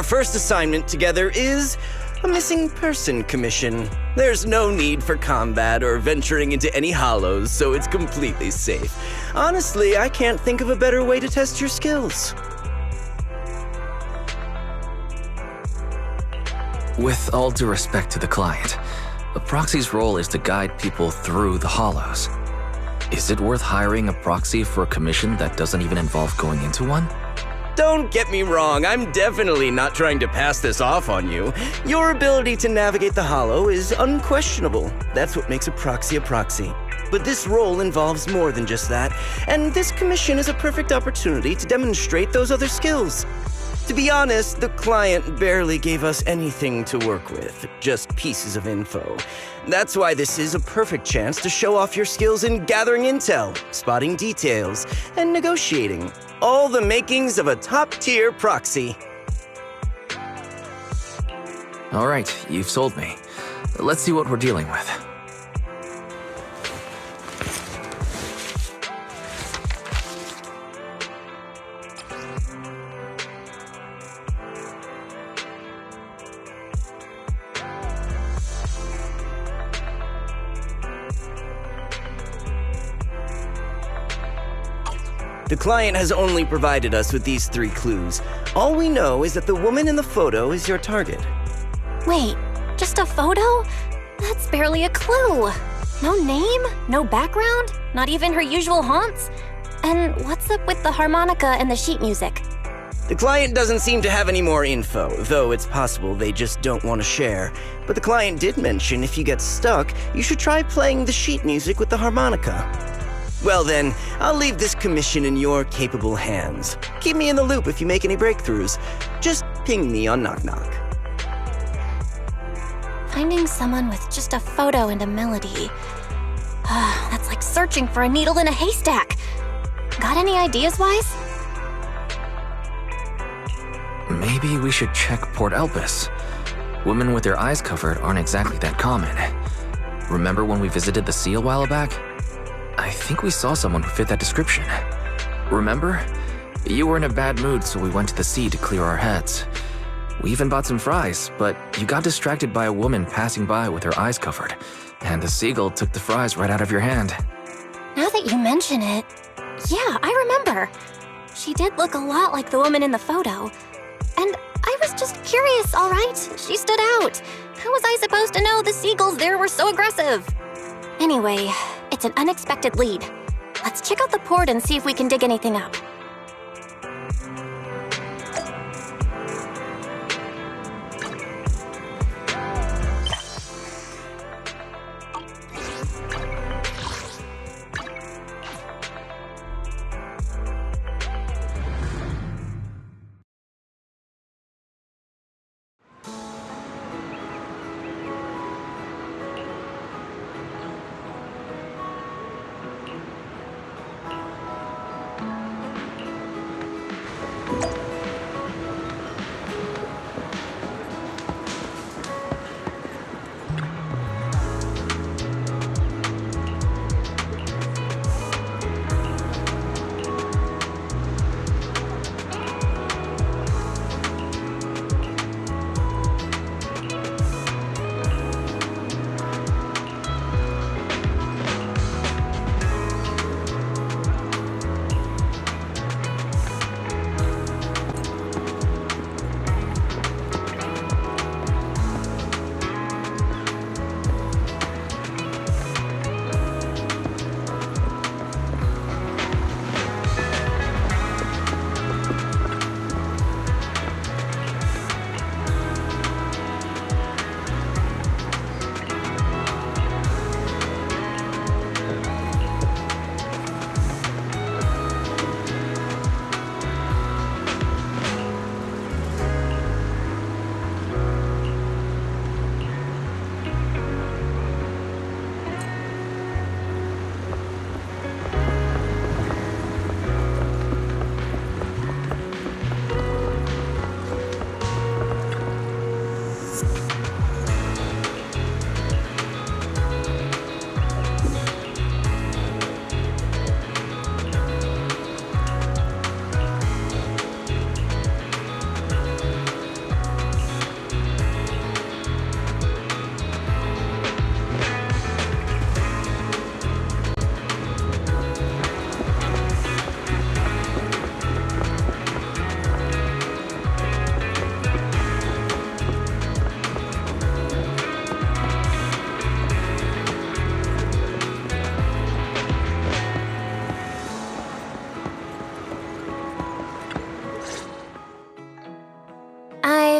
first assignment together is a missing person commission. There's no need for combat or venturing into any hollows, so it's completely safe. Honestly, I can't think of a better way to test your skills. With all due respect to the client, a proxy's role is to guide people through the hollows. Is it worth hiring a proxy for a commission that doesn't even involve going into one? Don't get me wrong, I'm definitely not trying to pass this off on you. Your ability to navigate the hollow is unquestionable. That's what makes a proxy. But this role involves more than just that, and this commission is a perfect opportunity to demonstrate those other skills. To be honest, the client barely gave us anything to work with, just pieces of info. That's why this is a perfect chance to show off your skills in gathering intel, spotting details, and negotiating. All the makings of a top-tier proxy. All right, you've sold me. Let's see what we're dealing with. The client has only provided us with these 3 clues. All we know is that the woman in the photo is your target. Wait, just a photo? That's barely a clue. No name, no background, not even her usual haunts? And what's up with the harmonica and the sheet music? The client doesn't seem to have any more info, though it's possible they just don't want to share. But the client did mention if you get stuck, you should try playing the sheet music with the harmonica. Well then, I'll leave this commission in your capable hands. Keep me in the loop if you make any breakthroughs. Just ping me on Knock Knock. Finding someone with just a photo and a melody. That's like searching for a needle in a haystack. Got any ideas, Wise? Maybe we should check Port Elpis. Women with their eyes covered aren't exactly that common. Remember when we visited the sea a while back? I think we saw someone who fit that description. Remember? You were in a bad mood, so we went to the sea to clear our heads. We even bought some fries, but you got distracted by a woman passing by with her eyes covered, and the seagull took the fries right out of your hand. Now that you mention it, yeah, I remember. She did look a lot like the woman in the photo. And I was just curious, all right? She stood out. How was I supposed to know the seagulls there were so aggressive? Anyway, it's an unexpected lead. Let's check out the port and see if we can dig anything up.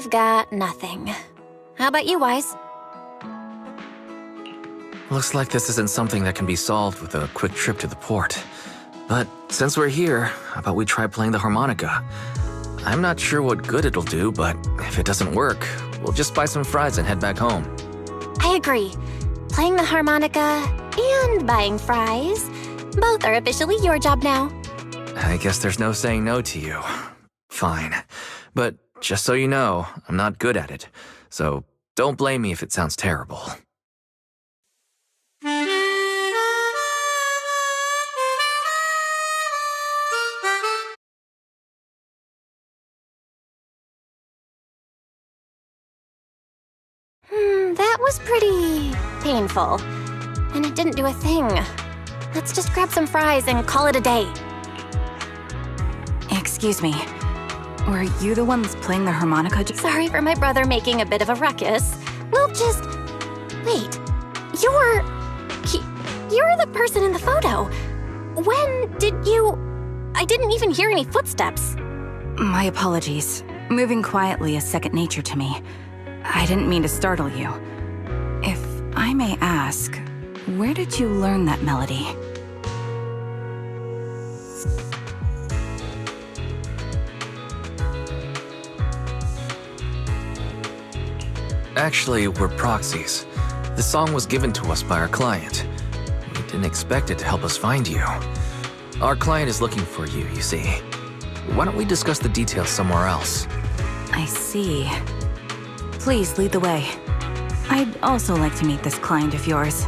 I've got nothing. How about you, Wise? Looks like this isn't something that can be solved with a quick trip to the port. But since we're here, how about we try playing the harmonica? I'm not sure what good it'll do, but if it doesn't work, we'll just buy some fries and head back home. I agree. Playing the harmonica and buying fries, both are officially your job now. I guess there's no saying no to you. Fine. But just so you know, I'm not good at it. So don't blame me if it sounds terrible. That was pretty painful. And it didn't do a thing. Let's just grab some fries and call it a day. Excuse me. Were you the ones playing the harmonica? Sorry for my brother making a bit of a ruckus. We'll just... Wait. You're the person in the photo. When did you... I didn't even hear any footsteps. My apologies. Moving quietly is second nature to me. I didn't mean to startle you. If I may ask, where did you learn that melody? Actually, we're proxies. The song was given to us by our client. We didn't expect it to help us find you. Our client is looking for you, you see. Why don't we discuss the details somewhere else? I see. Please lead the way. I'd also like to meet this client of yours.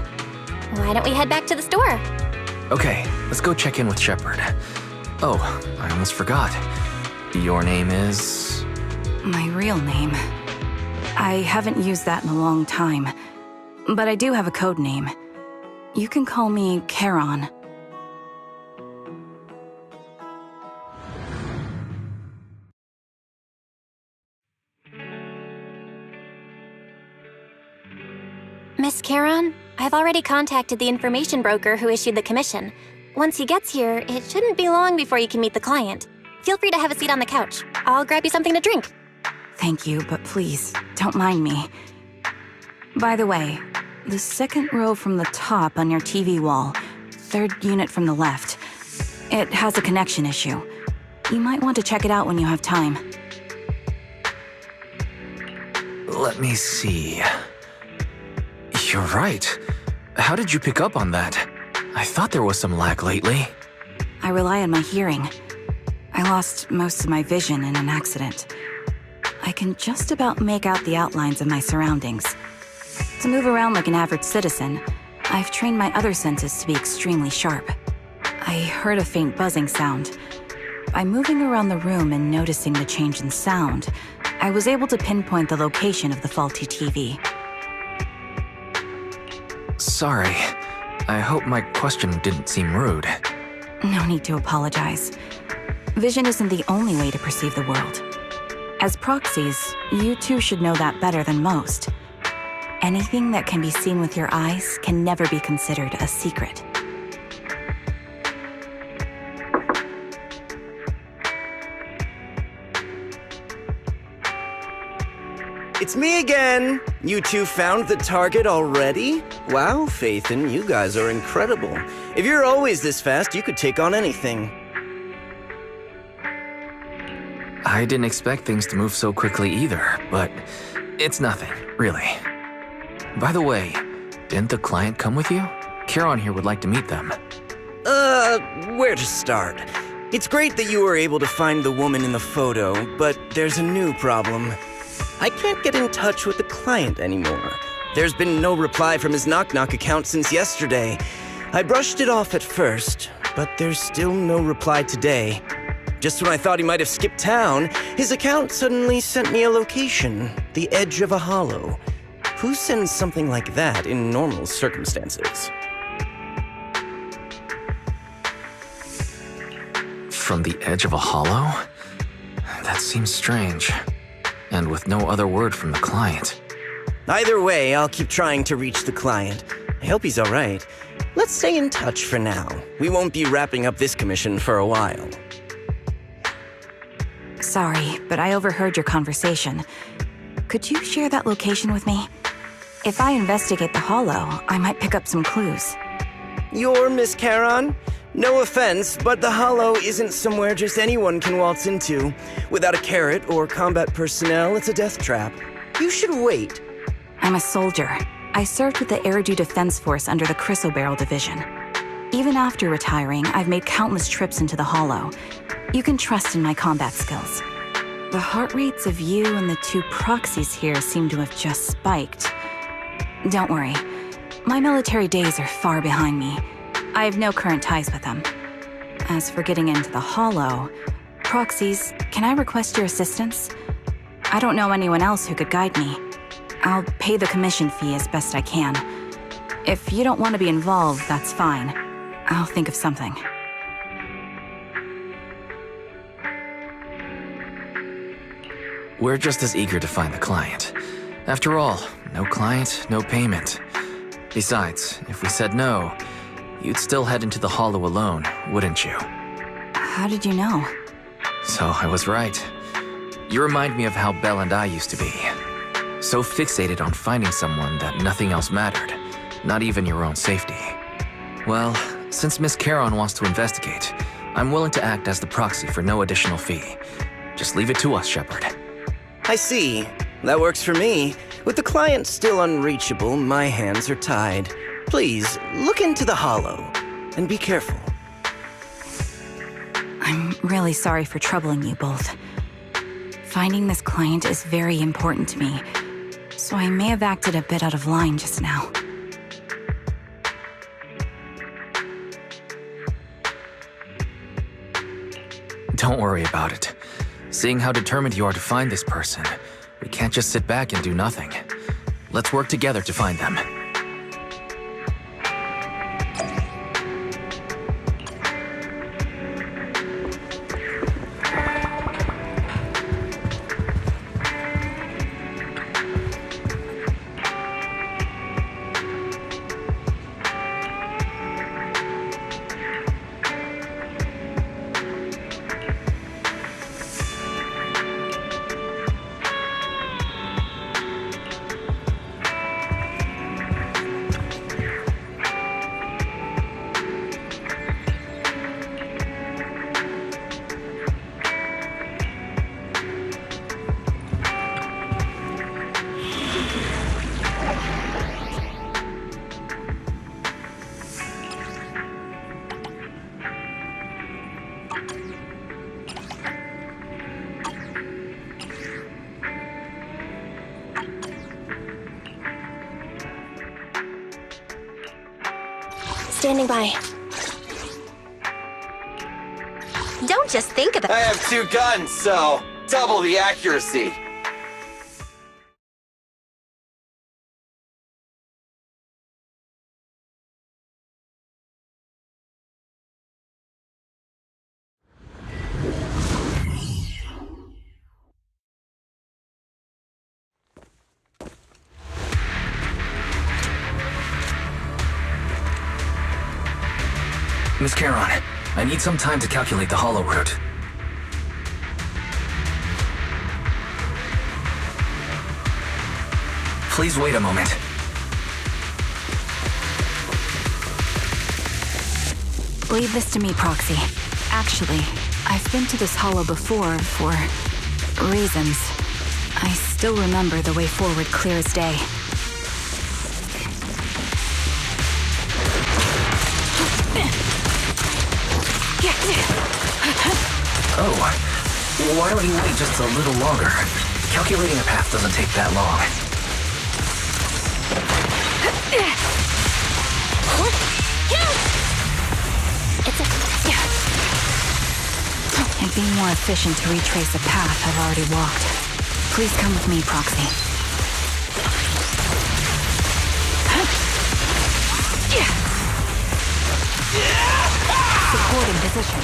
Why don't we head back to the store? Okay, let's go check in with Shepard. Oh, I almost forgot. Your name is... My real name. I haven't used that in a long time, but I do have a code name. You can call me Charon. Miss Charon, I've already contacted the information broker who issued the commission. Once he gets here, it shouldn't be long before you can meet the client. Feel free to have a seat on the couch. I'll grab you something to drink. Thank you, but please, don't mind me. By the way, the second row from the top on your TV wall, third unit from the left, it has a connection issue. You might want to check it out when you have time. Let me see... You're right. How did you pick up on that? I thought there was some lag lately. I rely on my hearing. I lost most of my vision in an accident. I can just about make out the outlines of my surroundings. To move around like an average citizen, I've trained my other senses to be extremely sharp. I heard a faint buzzing sound. By moving around the room and noticing the change in sound, I was able to pinpoint the location of the faulty TV. Sorry. I hope my question didn't seem rude. No need to apologize. Vision isn't the only way to perceive the world. As proxies, you two should know that better than most. Anything that can be seen with your eyes can never be considered a secret. It's me again! You two found the target already? Wow, Faithin, you guys are incredible. If you're always this fast, you could take on anything. I didn't expect things to move so quickly either, but it's nothing, really. By the way, didn't the client come with you? Charon here would like to meet them. Where to start? It's great that you were able to find the woman in the photo, but there's a new problem. I can't get in touch with the client anymore. There's been no reply from his Knock Knock account since yesterday. I brushed it off at first, but there's still no reply today. Just when I thought he might have skipped town, his account suddenly sent me a location, the edge of a hollow. Who sends something like that in normal circumstances? From the edge of a hollow? That seems strange. And with no other word from the client. Either way, I'll keep trying to reach the client. I hope he's all right. Let's stay in touch for now. We won't be wrapping up this commission for a while. Sorry, but I overheard your conversation. Could you share that location with me? If I investigate the hollow, I might pick up some clues. You're Miss Charon? No offense, but the hollow isn't somewhere just anyone can waltz into. Without a carrot or combat personnel, it's a death trap. You should wait. I'm a soldier. I served with the Eridu Defense Force under the Chrysoberyl Division. Even after retiring, I've made countless trips into the hollow. You can trust in my combat skills. The heart rates of you and the two proxies here seem to have just spiked. Don't worry. My military days are far behind me. I have no current ties with them. As for getting into the hollow, proxies, can I request your assistance? I don't know anyone else who could guide me. I'll pay the commission fee as best I can. If you don't want to be involved, that's fine. I'll think of something. We're just as eager to find the client. After all, no client, no payment. Besides, if we said no, you'd still head into the hollow alone, wouldn't you? How did you know? So I was right. You remind me of how Belle and I used to be. So fixated on finding someone that nothing else mattered, not even your own safety. Well, since Miss Charon wants to investigate, I'm willing to act as the proxy for no additional fee. Just leave it to us, Shepard. I see. That works for me. With the client still unreachable, my hands are tied. Please, look into the hollow, and be careful. I'm really sorry for troubling you both. Finding this client is very important to me, so I may have acted a bit out of line just now. Don't worry about it. Seeing how determined you are to find this person, we can't just sit back and do nothing. Let's work together to find them. Standing by. Don't just think about. I have 2 guns, so double the accuracy. Miss Charon, I need some time to calculate the hollow route. Please wait a moment. Leave this to me, Proxy. Actually, I've been to this hollow before for reasons. I still remember the way forward clear as day. Oh, why don't you wait just a little longer? Calculating a path doesn't take that long. It'd be more efficient to retrace a path I've already walked. Please come with me, Proxy. Supporting position.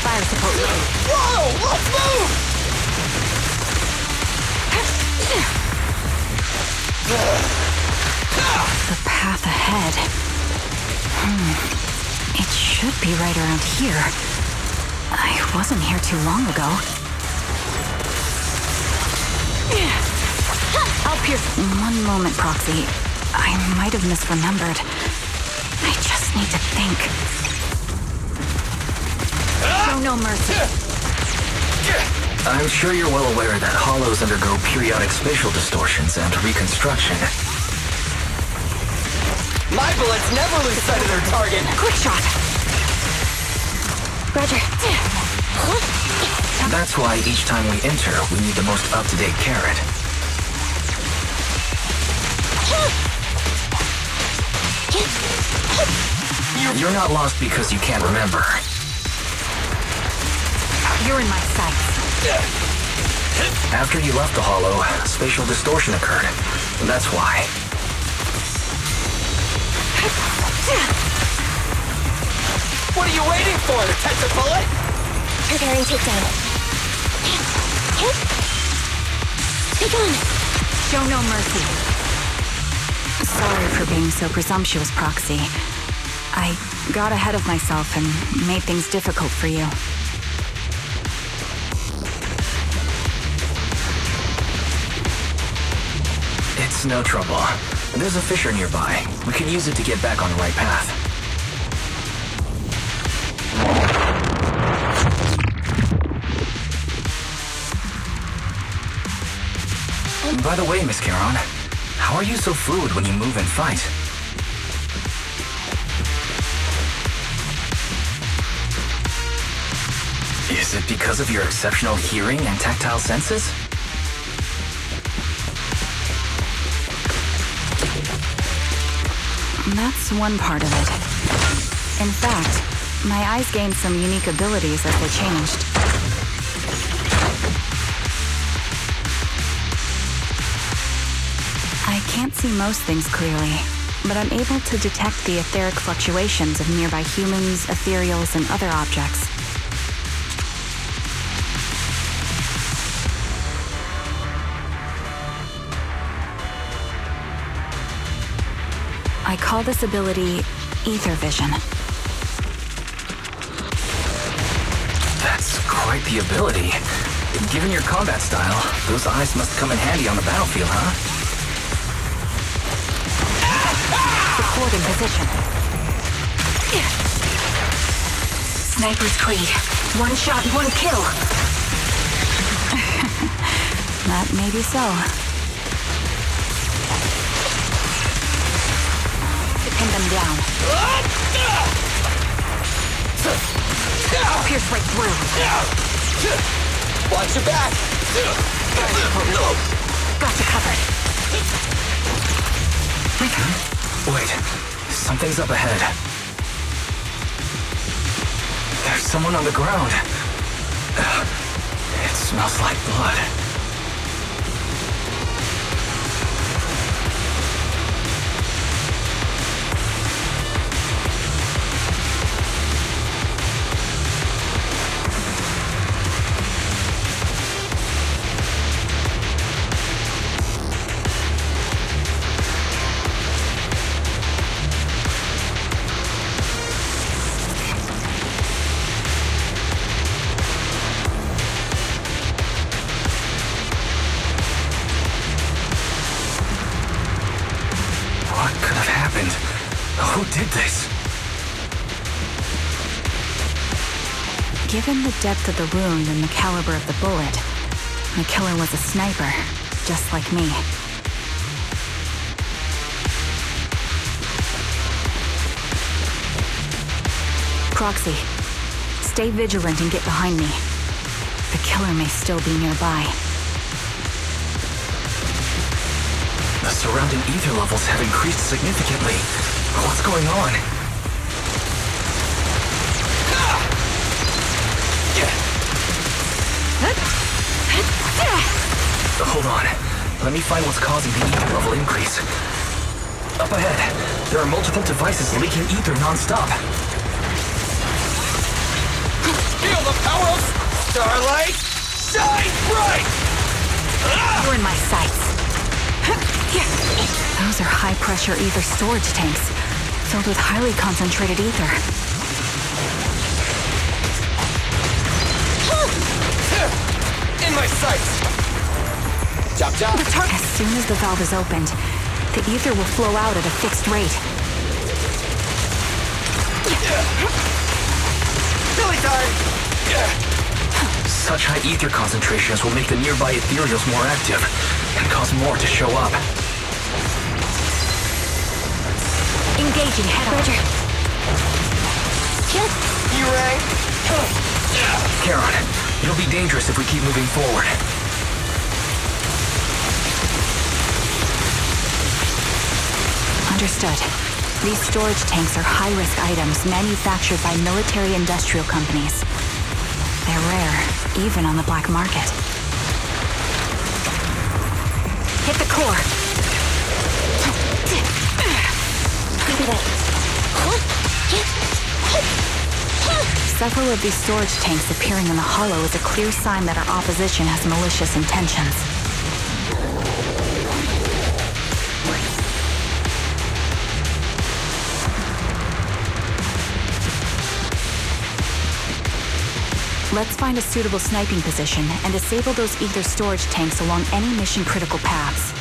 Fire support. Whoa! Let's move! The path ahead. It should be right around here. I wasn't here too long ago. One moment, Proxy. I might have misremembered. I just need to think. Show no mercy. I'm sure you're well aware that hollows undergo periodic spatial distortions and reconstruction. My bullets never lose sight of their target. Quick shot. Roger. That's why each time we enter, we need the most up-to-date carrot. You're not lost because you can't remember. You're in my sights. After you left the hollow, spatial distortion occurred. That's why. What are you waiting for? To catch a bullet? Preparing takedown. Take on. Show no mercy. Sorry for being so presumptuous, Proxy. I got ahead of myself and made things difficult for you. It's no trouble. There's a fissure nearby. We can use it to get back on the right path. By the way, Miss Charon, how are you so fluid when you move and fight? Is it because of your exceptional hearing and tactile senses? That's one part of it. In fact, my eyes gained some unique abilities as they changed. I can't see most things clearly, but I'm able to detect the etheric fluctuations of nearby humans, ethereals, and other objects. I call this ability ether vision. That's quite the ability. Given your combat style, those eyes must come in handy on the battlefield, huh? Supporting position. Sniper's creed. One shot, one kill. That may be so. Pin them down. Pierce right through. Watch your back. Got you covered. Wait, something's up ahead. There's someone on the ground. It smells like blood. Who did this? Given the depth of the wound and the caliber of the bullet, the killer was a sniper, just like me. Proxy, stay vigilant and get behind me. The killer may still be nearby. The surrounding ether levels have increased significantly. What's going on? Hold on. Let me find what's causing the ether level increase. Up ahead, there are multiple devices leaking ether non-stop. Feel the power of starlight! Shine bright! You're in my sights. Those are high-pressure ether storage tanks, filled with highly concentrated ether. In my sights! Chop, chop. As soon as the valve is opened, the ether will flow out at a fixed rate. Billy time! Such high ether concentrations will make the nearby ethereals more active and cause more to show up. Engaging head-on. Roger. You rang? Charon, it'll be dangerous if we keep moving forward. Understood. These storage tanks are high-risk items manufactured by military-industrial companies. They're rare, even on the black market. Hit the core. Copy that. Several of these storage tanks appearing in the hollow is a clear sign that our opposition has malicious intentions. Let's find a suitable sniping position and disable those ether storage tanks along any mission-critical paths.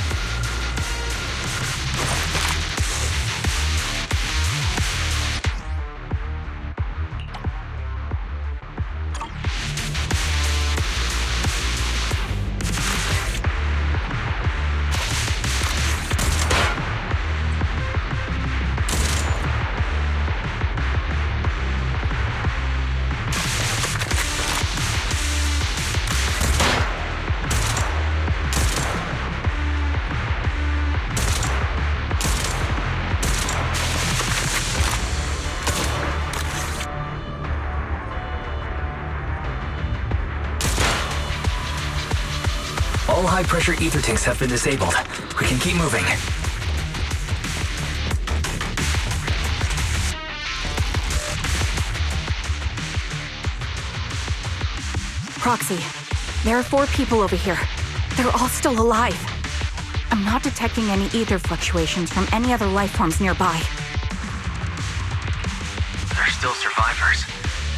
All high-pressure ether tanks have been disabled. We can keep moving. Proxy, there are 4 people over here. They're all still alive. I'm not detecting any ether fluctuations from any other life forms nearby. They're still survivors.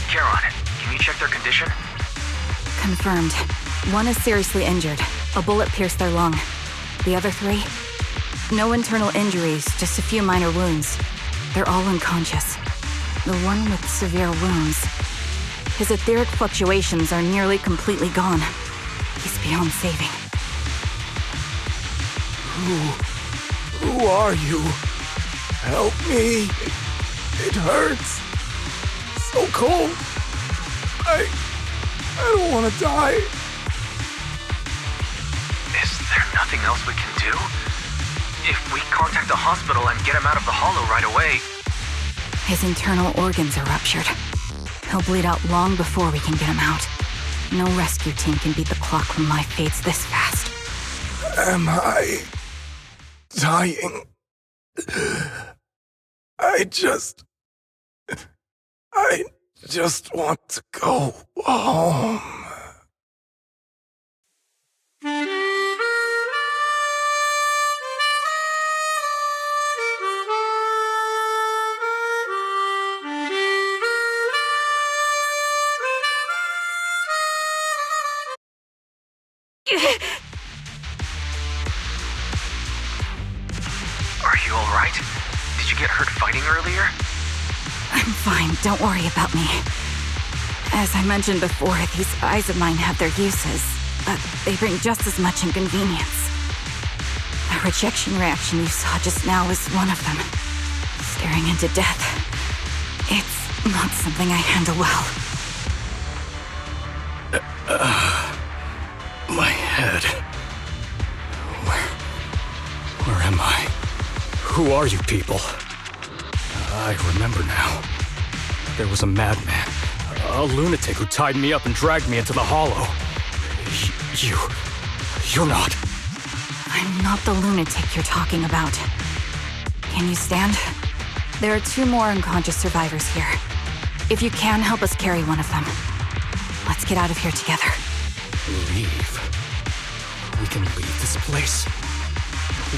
Charon, can you check their condition? Confirmed. 1 is seriously injured. A bullet pierced their lung. The other 3? No internal injuries, just a few minor wounds. They're all unconscious. The one with severe wounds. His etheric fluctuations are nearly completely gone. He's beyond saving. Who are you? Help me. It hurts. So cold. I don't want to die. Is there nothing else we can do? If we contact the hospital and get him out of the hollow right away... His internal organs are ruptured. He'll bleed out long before we can get him out. No rescue team can beat the clock when life fades this fast. Am I dying? I just want to go home. Are you alright? Did you get hurt fighting earlier? I'm fine, don't worry about me. As I mentioned before, these eyes of mine have their uses, but they bring just as much inconvenience. The rejection reaction you saw just now is one of them. Staring into death. It's not something I handle well. My head. Where am I? Who are you people? I remember now. There was a madman, a lunatic who tied me up and dragged me into the hollow. You're not. I'm not the lunatic you're talking about. Can you stand? There are 2 more unconscious survivors here. If you can, help us carry one of them. Let's get out of here together. Leave? We can leave this place?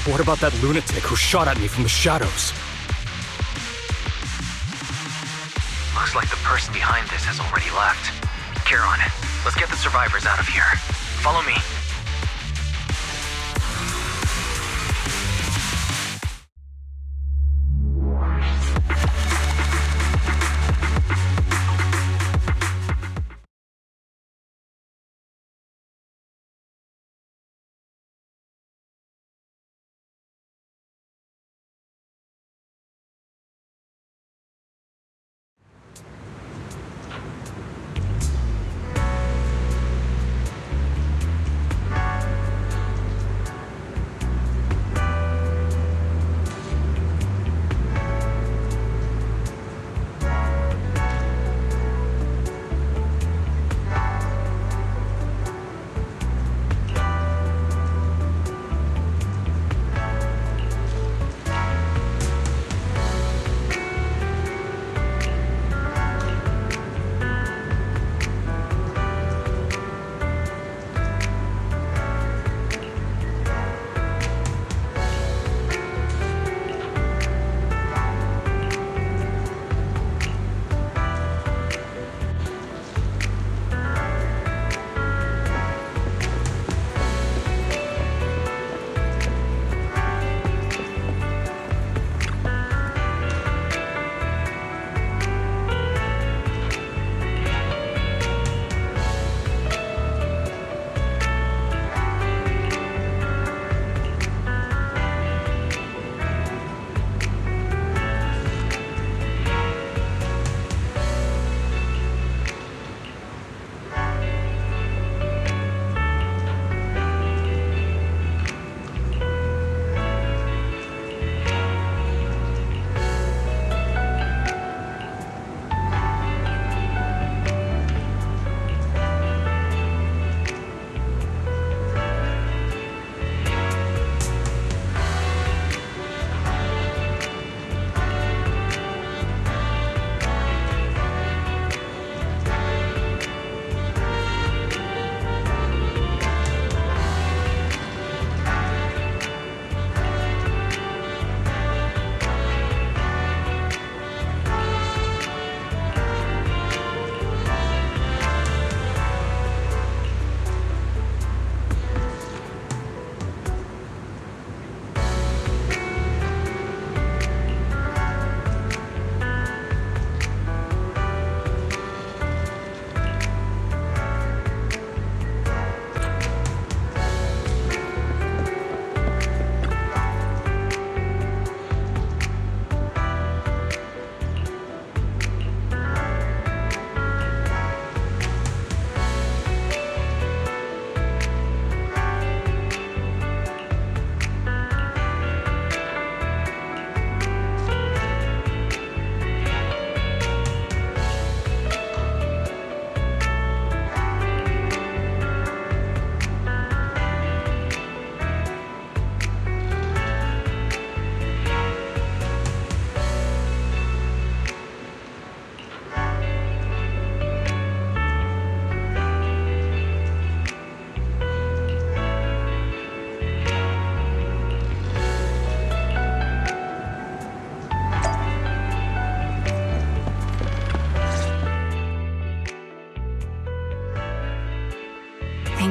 What about that lunatic who shot at me from the shadows? Looks like the person behind this has already left. Charon, let's get the survivors out of here. Follow me.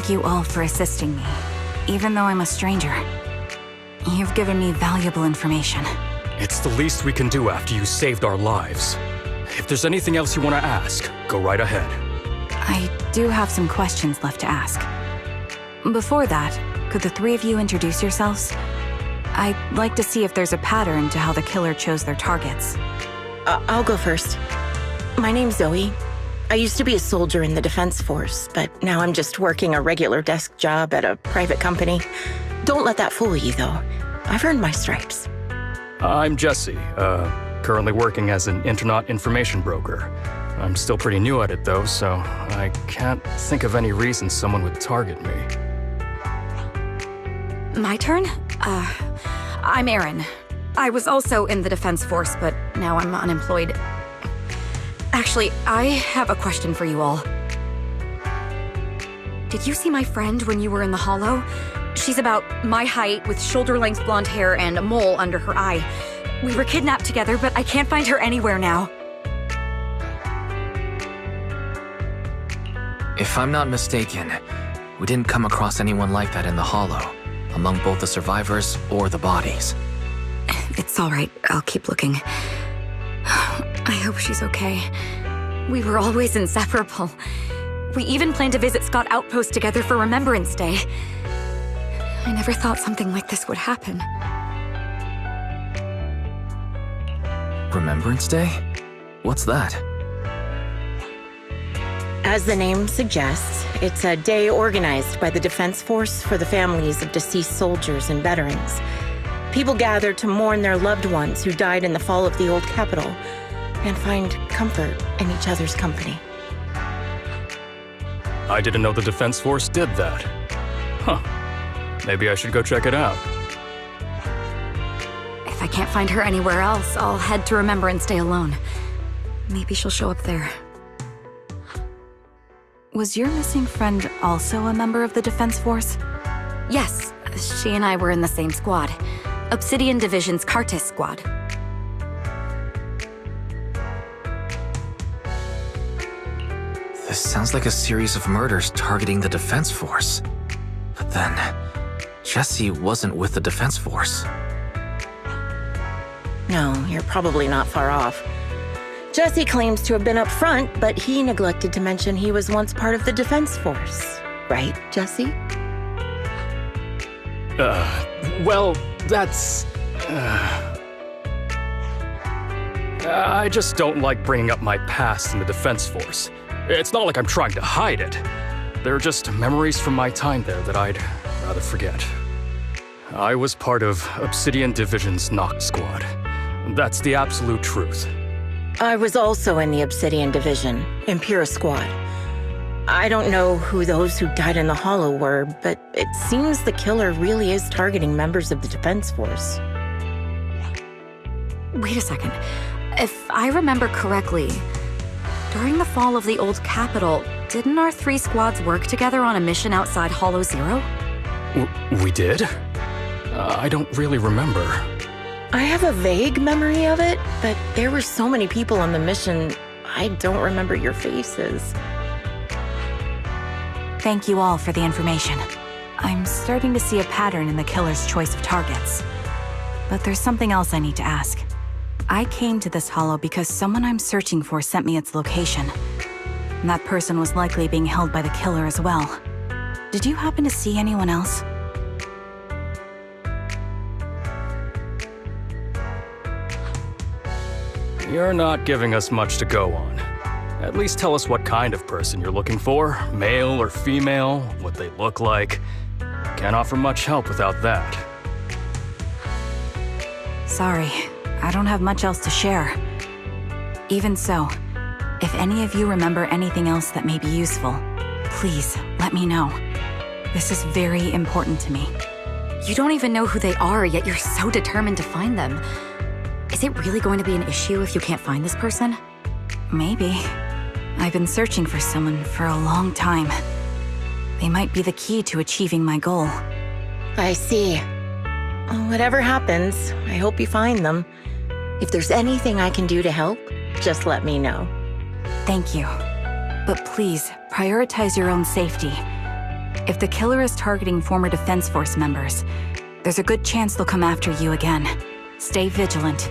Thank you all for assisting me, even though I'm a stranger. You've given me valuable information. It's the least we can do after you saved our lives. If there's anything else you want to ask, go right ahead. I do have some questions left to ask. Before that, could the three of you introduce yourselves? I'd like to see if there's a pattern to how the killer chose their targets. I'll go first. My name's Zoe. I used to be a soldier in the Defense Force, but now I'm just working a regular desk job at a private company. Don't let that fool you, though. I've earned my stripes. I'm Jesse, currently working as an internet information broker. I'm still pretty new at it, though, so I can't think of any reason someone would target me. My turn? I'm Erin. I was also in the Defense Force, but now I'm unemployed. Actually, I have a question for you all. Did you see my friend when you were in the Hollow? She's about my height, with shoulder-length blonde hair and a mole under her eye. We were kidnapped together, but I can't find her anywhere now. If I'm not mistaken, we didn't come across anyone like that in the Hollow, among both the survivors or the bodies. It's all right. I'll keep looking. I hope she's okay. We were always inseparable. We even planned to visit Scott Outpost together for Remembrance Day. I never thought something like this would happen. Remembrance Day? What's that? As the name suggests, it's a day organized by the Defense Force for the families of deceased soldiers and veterans. People gather to mourn their loved ones who died in the fall of the old capital and find comfort in each other's company. I didn't know the Defense Force did that. Huh. Maybe I should go check it out. If I can't find her anywhere else, I'll head to Remembrance Day alone. Maybe she'll show up there. Was your missing friend also a member of the Defense Force? Yes, she and I were in the same squad. Obsidian Division's Cartis squad. This sounds like a series of murders targeting the Defense Force. But then, Jesse wasn't with the Defense Force. No, you're probably not far off. Jesse claims to have been up front, but he neglected to mention he was once part of the Defense Force. Right, Jesse? Well, that's... I just don't like bringing up my past in the Defense Force. It's not like I'm trying to hide it. They're just memories from my time there that I'd rather forget. I was part of Obsidian Division's Noct Squad. That's the absolute truth. I was also in the Obsidian Division, Impera Squad. I don't know who those who died in the Hollow were, but it seems the killer really is targeting members of the Defense Force. Wait a second. If I remember correctly, during the fall of the old capital, didn't our three squads work together on a mission outside Hollow Zero? We did? I don't really remember. I have a vague memory of it, but there were so many people on the mission, I don't remember your faces. Thank you all for the information. I'm starting to see a pattern in the killer's choice of targets. But there's something else I need to ask. I came to this hollow because someone I'm searching for sent me its location. And that person was likely being held by the killer as well. Did you happen to see anyone else? You're not giving us much to go on. At least tell us what kind of person you're looking for, male or female, what they look like. Can't offer much help without that. Sorry, I don't have much else to share. Even so, if any of you remember anything else that may be useful, please let me know. This is very important to me. You don't even know who they are, yet you're so determined to find them. Is it really going to be an issue if you can't find this person? Maybe. I've been searching for someone for a long time. They might be the key to achieving my goal. I see. Whatever happens, I hope you find them. If there's anything I can do to help, just let me know. Thank you. But please, prioritize your own safety. If the killer is targeting former Defense Force members, there's a good chance they'll come after you again. Stay vigilant.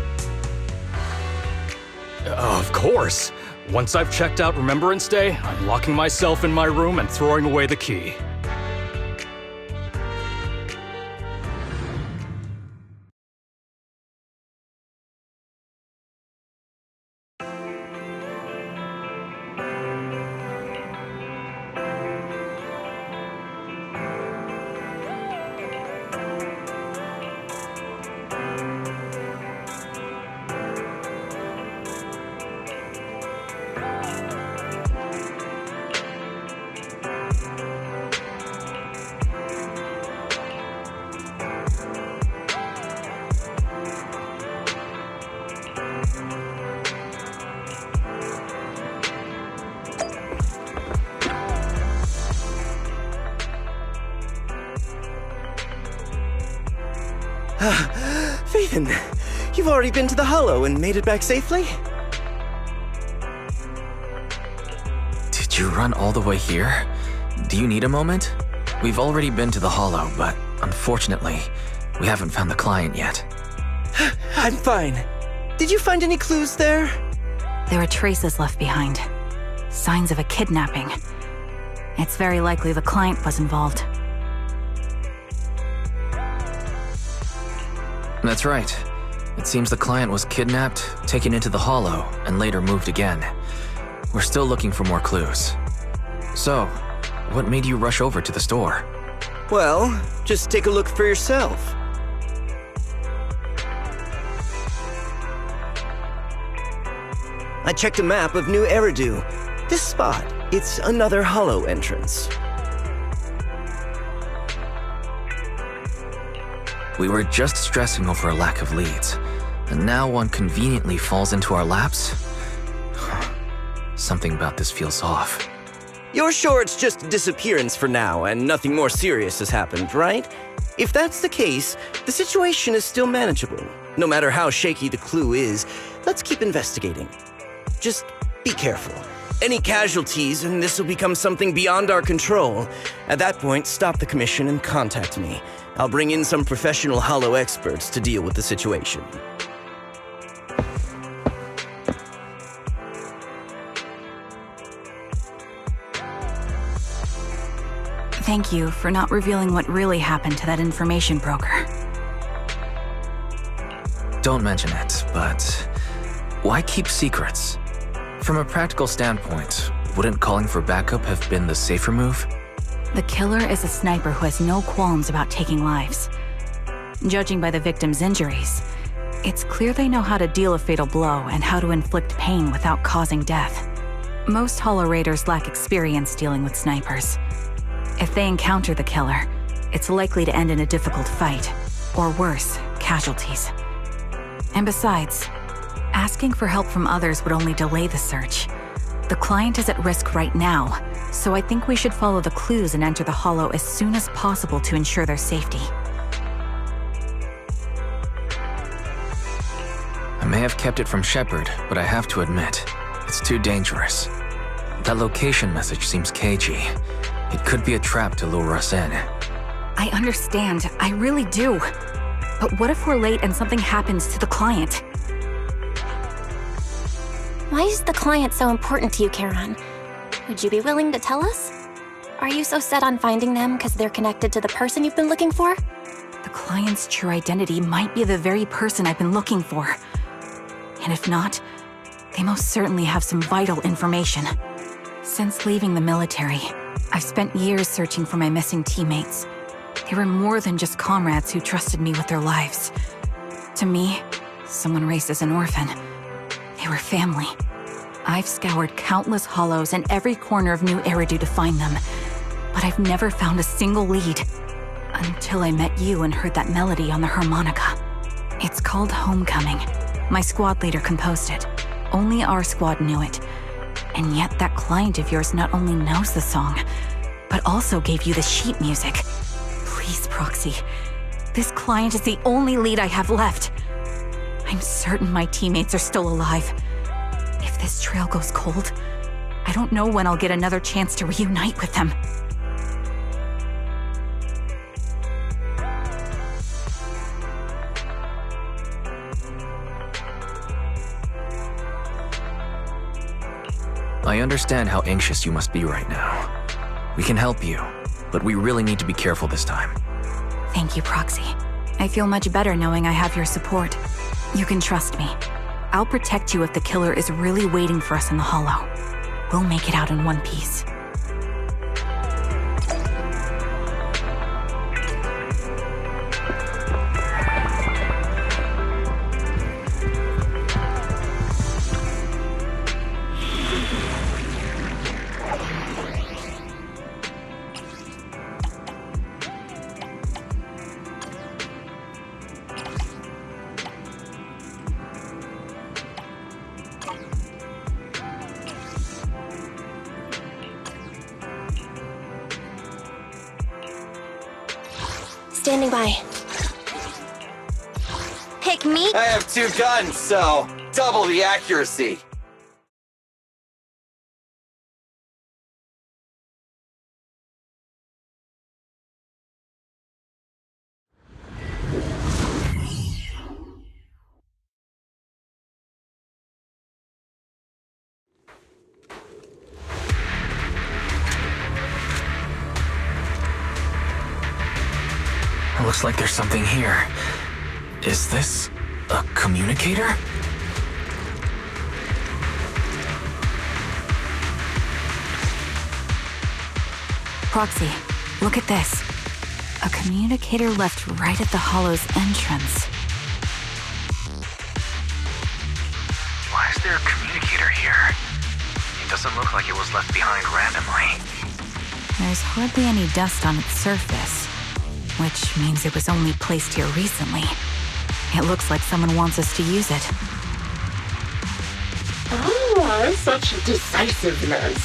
Of course. Once I've checked out Remembrance Day, I'm locking myself in my room and throwing away the key. Phaethon, you've already been to the Hollow and made it back safely? Did you run all the way here? Do you need a moment? We've already been to the Hollow, but unfortunately, we haven't found the client yet. I'm fine. Did you find any clues there? There are traces left behind. Signs of a kidnapping. It's very likely the client was involved. That's right. It seems the client was kidnapped, taken into the Hollow, and later moved again. We're still looking for more clues. So, what made you rush over to the store? Well, just take a look for yourself. I checked a map of New Eridu. This spot, it's another Hollow entrance. We were just stressing over a lack of leads, and now one conveniently falls into our laps? Something about this feels off. You're sure it's just a disappearance for now and nothing more serious has happened, right? If that's the case, the situation is still manageable. No matter how shaky the clue is, let's keep investigating. Just be careful. Any casualties and this will become something beyond our control. At that point, stop the commission and contact me. I'll bring in some professional Hollow experts to deal with the situation. Thank you for not revealing what really happened to that information broker. Don't mention it, but why keep secrets? From a practical standpoint, wouldn't calling for backup have been the safer move? The killer is a sniper who has no qualms about taking lives. Judging by the victim's injuries, it's clear they know how to deal a fatal blow and how to inflict pain without causing death. Most Hollow Raiders lack experience dealing with snipers. If they encounter the killer, it's likely to end in a difficult fight, or worse, casualties. And besides, asking for help from others would only delay the search. The client is at risk right now, so I think we should follow the clues and enter the Hollow as soon as possible to ensure their safety. I may have kept it from Shepard, but I have to admit, it's too dangerous. That location message seems cagey. It could be a trap to lure us in. I understand, I really do. But what if we're late and something happens to the client? Why is the client so important to you, Charon? Would you be willing to tell us? Are you so set on finding them because they're connected to the person you've been looking for? The client's true identity might be the very person I've been looking for. And if not, they most certainly have some vital information. Since leaving the military, I've spent years searching for my missing teammates. They were more than just comrades who trusted me with their lives. To me, someone raised as an orphan. They were family. I've scoured countless hollows and every corner of New Eridu to find them, but I've never found a single lead. Until I met you and heard that melody on the harmonica. It's called Homecoming. My squad leader composed it. Only our squad knew it. And yet that client of yours not only knows the song, but also gave you the sheet music. Please, Proxy. This client is the only lead I have left. I'm certain my teammates are still alive. If this trail goes cold, I don't know when I'll get another chance to reunite with them. I understand how anxious you must be right now. We can help you, but we really need to be careful this time. Thank you, Proxy. I feel much better knowing I have your support. You can trust me. I'll protect you if the killer is really waiting for us in the Hollow. We'll make it out in one piece. Standing by. Pick me? I have 2 guns, so double the accuracy. Looks like there's something here. Is this a communicator? Proxy, look at this. A communicator left right at the Hollow's entrance. Why is there a communicator here? It doesn't look like it was left behind randomly. There's hardly any dust on its surface, which means it was only placed here recently. It looks like someone wants us to use it. Ah, such decisiveness.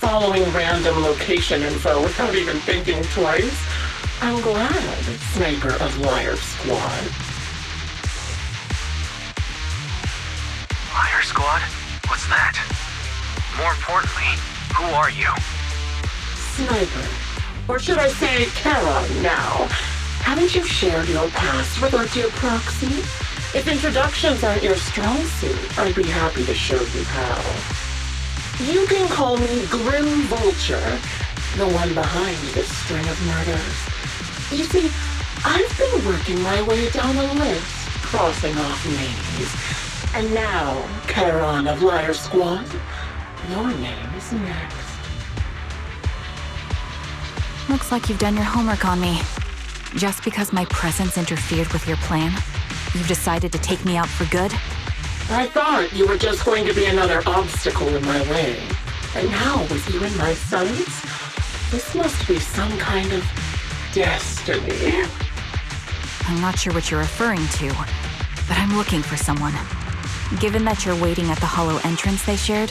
Following random location info without even thinking twice. I'm glad, Sniper of Liar Squad. Liar Squad? What's that? More importantly, who are you? Sniper. Or should I say Charon now? Haven't you shared your past with our dear Proxy? If introductions aren't your strong suit, I'd be happy to show you how. You can call me Grim Vulture, the one behind this string of murders. You see, I've been working my way down a list, crossing off names. And now, Charon of Liar Squad, your name is next. Looks like you've done your homework on me. Just because my presence interfered with your plan, you've decided to take me out for good? I thought you were just going to be another obstacle in my way. And now, with you in my sights, this must be some kind of destiny. I'm not sure what you're referring to, but I'm looking for someone. Given that you're waiting at the Hollow entrance they shared,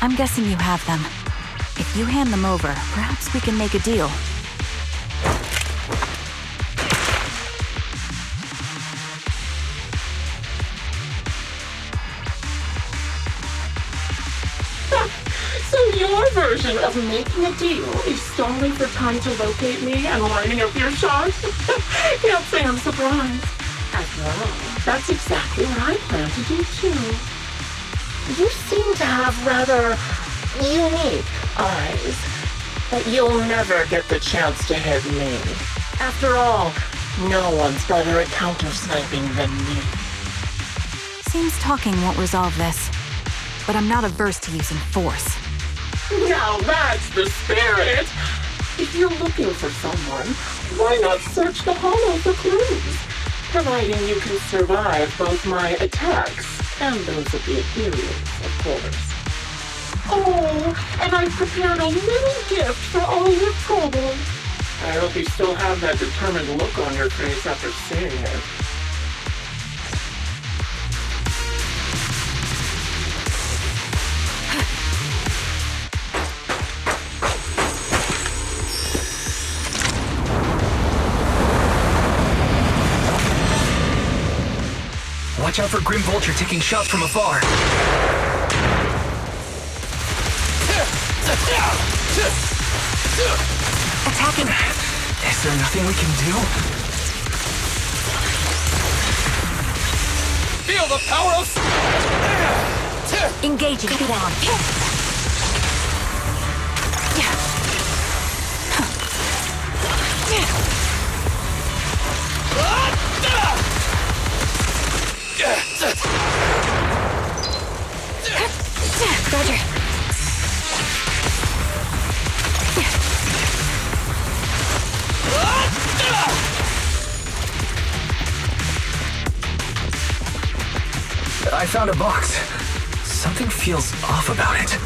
I'm guessing you have them. If you hand them over, perhaps we can make a deal. So your version of making a deal is stalling for time to locate me and lining up your shot? Can't say I'm surprised. After all, that's exactly what I plan to do too. You seem to have rather unique eyes, but you'll never get the chance to hit me. After all, no one's better at counter-sniping than me. Seems talking won't resolve this, but I'm not averse to using force. Now that's the spirit! If you're looking for someone, why not search the Hollow for clues? Providing you can survive both my attacks and those of the Ethereals, of course. Oh, and I've prepared a little gift for all your trouble. I hope you still have that determined look on your face after seeing it. Watch out for Grim Vulture taking shots from afar. Attacking! Is there nothing we can do? Feel the power of... Engaging. Keep it on. Roger. I found a box. Something feels off about it.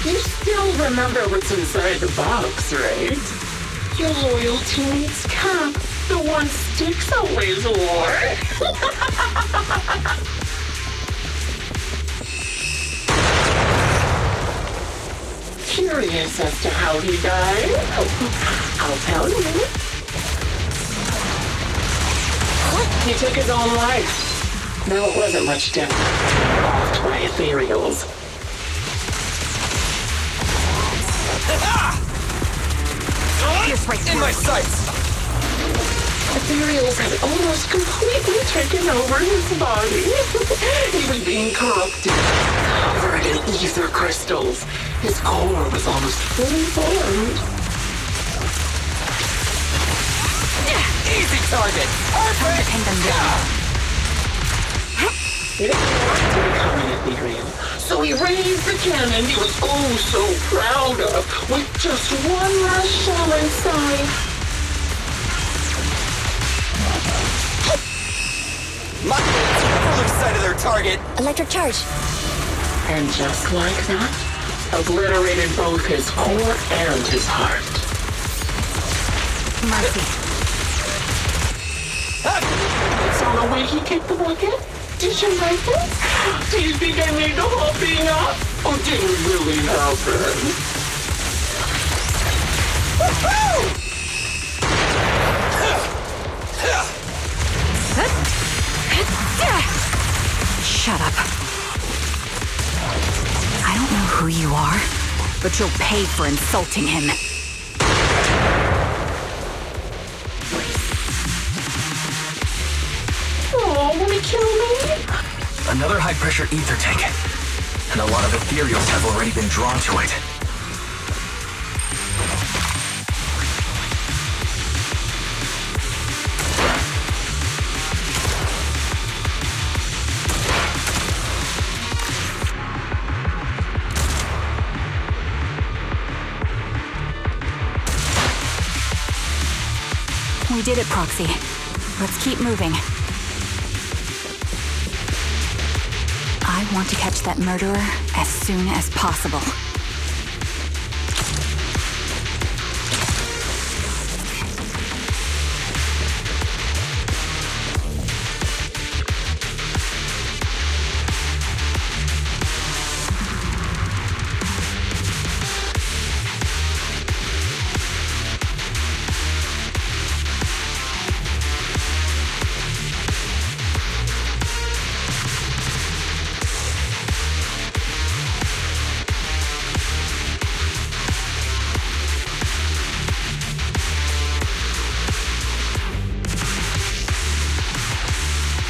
You still remember what's inside the box, right? Your loyal teammate's cap, the one Styx always wore. Curious as to how he died? I'll tell you. He took his own life. Though it wasn't much different. Offed by ethereals. In my sights! Ethereals had almost completely taken over his body. He was being corrupted, covered in ether crystals. His core was almost fully formed. Easy target! Perfect! Pin them down. He didn't want to become an ethereal, so he raised the cannon he was oh so proud of, with just one last shell inside. My bullets will lose sight of their target. Electric charge. And just like that, obliterated both his core and his heart. Mercy. Saw the way he kicked the bucket? Did you like it? Do you think I made the whole thing up? Or did it really happen? Shut up. I don't know who you are, but you'll pay for insulting him. Oh, will he kill me? Another high-pressure ether tank. And a lot of ethereals have already been drawn to it. We did it, Proxy. Let's keep moving. I want to catch that murderer as soon as possible.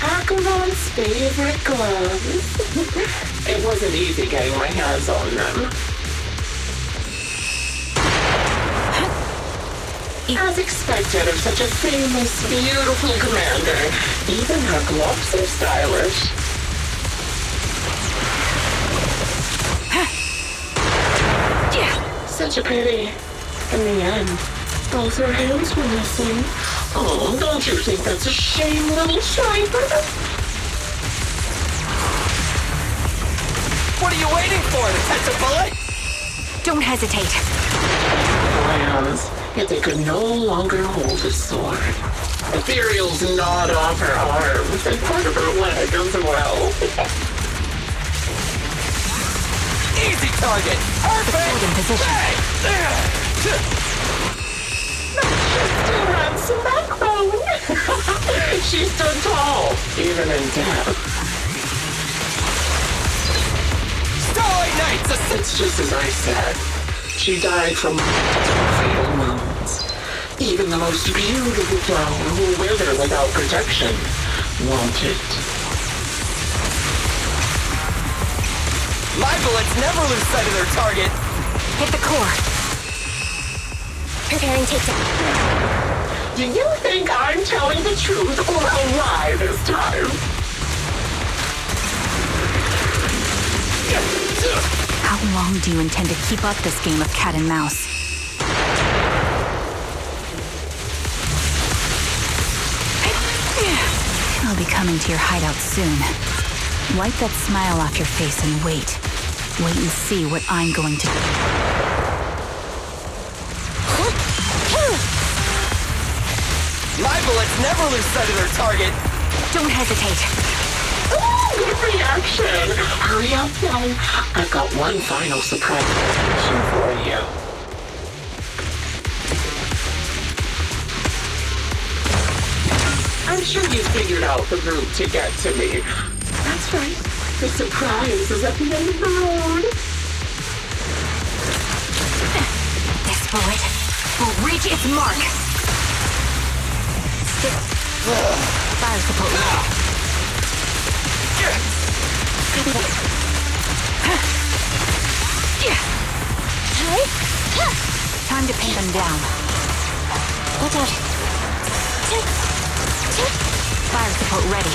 Acheron's favorite gloves. It wasn't easy getting my hands on them. As expected of such a famous, beautiful commander, even her gloves are stylish. Such a pity. In the end, both her hands were missing. Oh, don't you think that's a shame, little sniper? What are you waiting for? To catch a bullet? Don't hesitate. Plans. yet they could no longer hold the sword. Ethereal's gnawed off her arms and part of her leg as well. Easy target! Perfect! In position. Still has some backbone. She stood tall, even in death. Starlight Knights! It's just as I said. She died from fatal wounds. Even the most beautiful flower will wither without protection. Won't it? My bullets never lose sight of their target. Hit the core. Preparing takedown. Do you think I'm telling the truth or a lie this time? How long do you intend to keep up this game of cat and mouse? I'll be coming to your hideout soon. Wipe that smile off your face and wait. Wait and see what I'm going to do. My bullets never lose sight of their target. Don't hesitate. Ooh, good reaction. Hurry up, though. I've got one final surprise for you. I'm sure you figured out the route to get to me. That's right. The surprise is at the end of the road. This bullet will reach its mark. Fire support. Time to pin them down. Watch out. Fire support ready.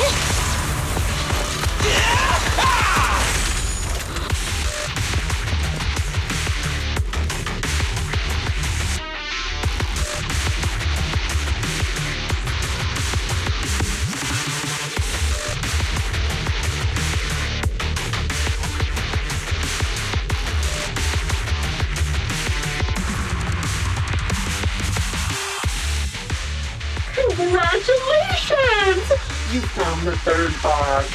Congratulations! You found the third box.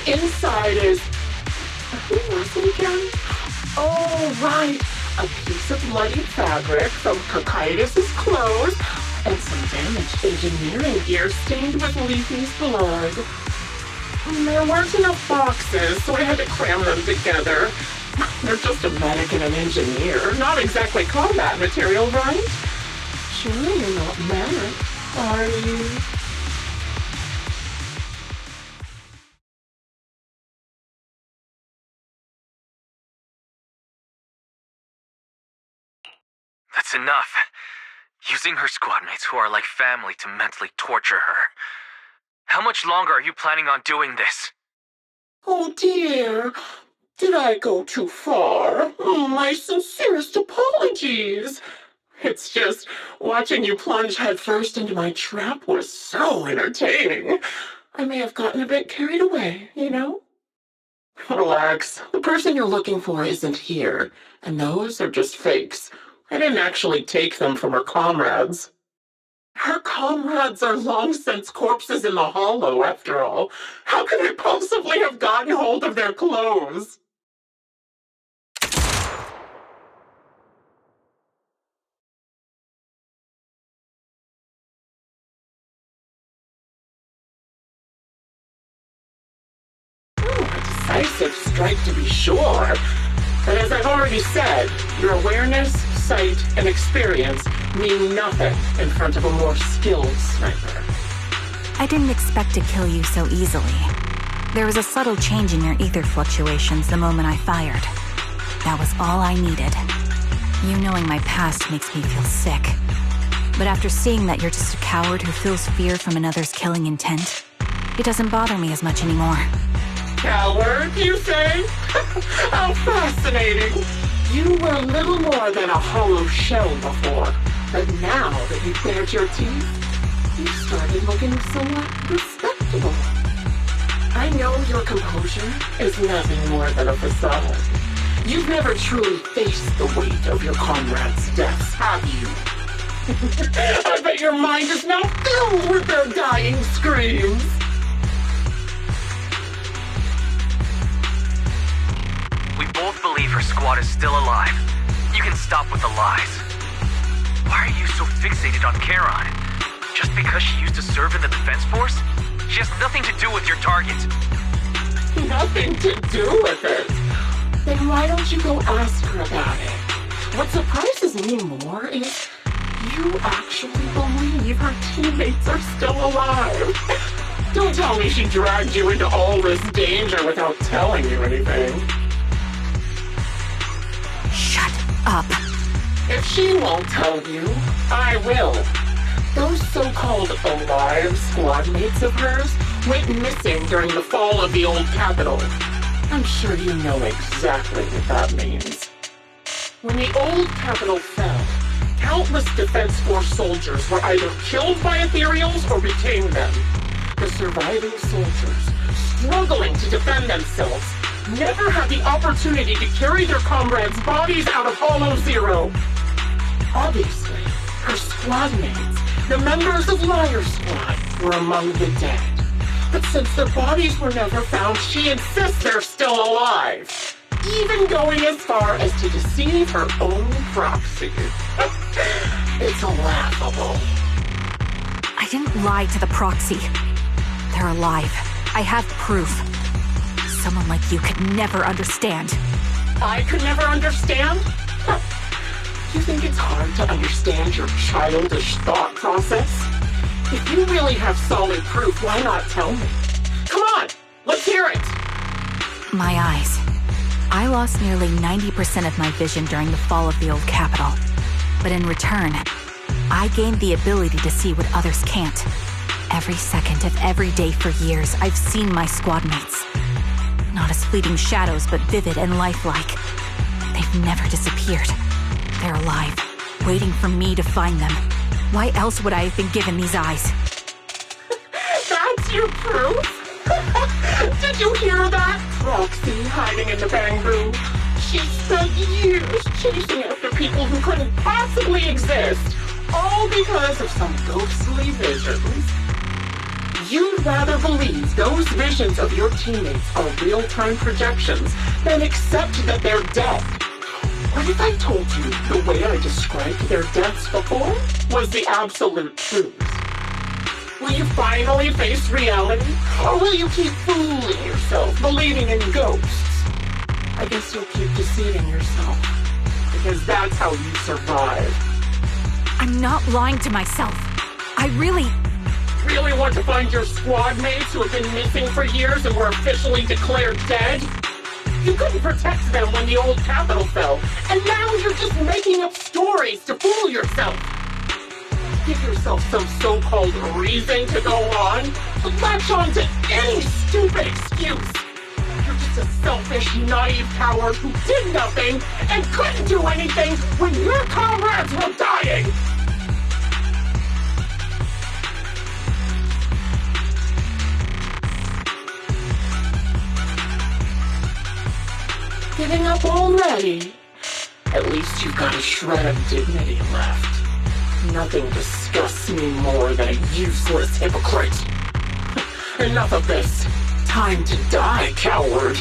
Inside is... Who was it again? Oh, right. A piece of bloody fabric from Cocytus's clothes and some damaged engineering gear stained with Leafy's blood. There weren't enough boxes, so I had to cram them together. They're just a medic and an engineer, not exactly combat material, right? Surely you're not mad, are you? That's enough. Using her squad mates who are like family to mentally torture her. How much longer are you planning on doing this? Oh dear, did I go too far? My sincerest apologies. It's just, watching you plunge headfirst into my trap was so entertaining. I may have gotten a bit carried away, you know? Relax, the person you're looking for isn't here, and those are just fakes. I didn't actually take them from her comrades. Her comrades are long since corpses in the hollow, after all. How could I possibly have gotten hold of their clothes? A decisive strike to be sure. But as I've already said, your awareness, sight, and experience mean nothing in front of a more skilled sniper. I didn't expect to kill you so easily. There was a subtle change in your ether fluctuations the moment I fired. That was all I needed. You knowing my past makes me feel sick. But after seeing that you're just a coward who feels fear from another's killing intent, it doesn't bother me as much anymore. Coward, you say? How fascinating. You were little more than a hollow shell before, but now that you've bared your teeth, you've started looking somewhat respectable. I know your composure is nothing more than a facade. You've never truly faced the weight of your comrades' deaths, have you? I bet your mind is now filled with their dying screams. We both believe her squad is still alive. You can stop with the lies. Why are you so fixated on Charon? Just because she used to serve in the defense force? She has nothing to do with your target. Nothing to do with it. Then why don't you go ask her about it? What surprises me more is you actually believe her teammates are still alive. Don't tell me she dragged you into all this danger without telling you anything. Shut up. If she won't tell you, I will. Those so-called alive squad mates of hers went missing during the fall of the old capital. I'm sure you know exactly what that means. When the old capital fell, countless Defense Force soldiers were either killed by ethereals or retained them. The surviving soldiers, struggling to defend themselves, never had the opportunity to carry their comrades' bodies out of Hollow Zero. Obviously, her squad mates, the members of Liar Squad, were among the dead. But since their bodies were never found, she insists they're still alive. Even going as far as to deceive her own proxy. It's laughable. I didn't lie to the proxy. They're alive. I have proof. Someone like you could never understand. I could never understand? You think it's hard to understand your childish thought process? If you really have solid proof, why not tell me? Come on, let's hear it! My eyes. I lost nearly 90% of my vision during the fall of the old capital. But in return, I gained the ability to see what others can't. Every second of every day for years, I've seen my squad mates. Not as fleeting shadows, but vivid and lifelike. They've never disappeared. They're alive, waiting for me to find them. Why else would I have been given these eyes? That's your proof? Did you hear that? Proxy hiding in the bamboo. She spent years chasing after people who couldn't possibly exist, all because of some ghostly visions. You'd rather believe those visions of your teammates are real-time projections than accept that they're dead. What if I told you the way I described their deaths before was the absolute truth? Will you finally face reality? Or will you keep fooling yourself, believing in ghosts? I guess you'll keep deceiving yourself. Because that's how you survive. I'm not lying to myself. I really want to find your squad mates who have been missing for years and were officially declared dead? You couldn't protect them when the old capital fell, and now you're just making up stories to fool yourself. Give yourself some so-called reason to go on, to latch on to any stupid excuse. You're just a selfish, naive coward who did nothing and couldn't do anything when your comrades were dying. Giving up already? At least you've got a shred of dignity left. Nothing disgusts me more than a useless hypocrite. Enough of this. Time to die, coward.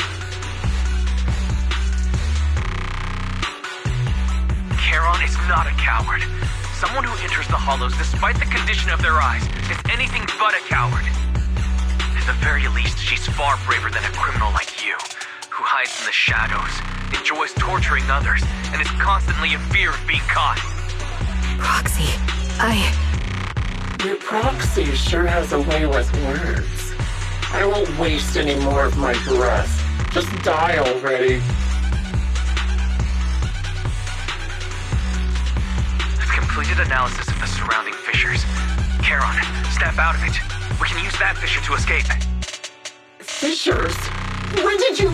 Charon is not a coward. Someone who enters the hollows despite the condition of their eyes is anything but a coward. At the very least, she's far braver than a criminal like you, who hides in the shadows, enjoys torturing others, and is constantly in fear of being caught. Proxy, Your proxy sure has a way with words. I won't waste any more of my breath. Just die already. I've completed analysis of the surrounding fissures. Charon, step out of it. We can use that fissure to escape. Fissures? When did you...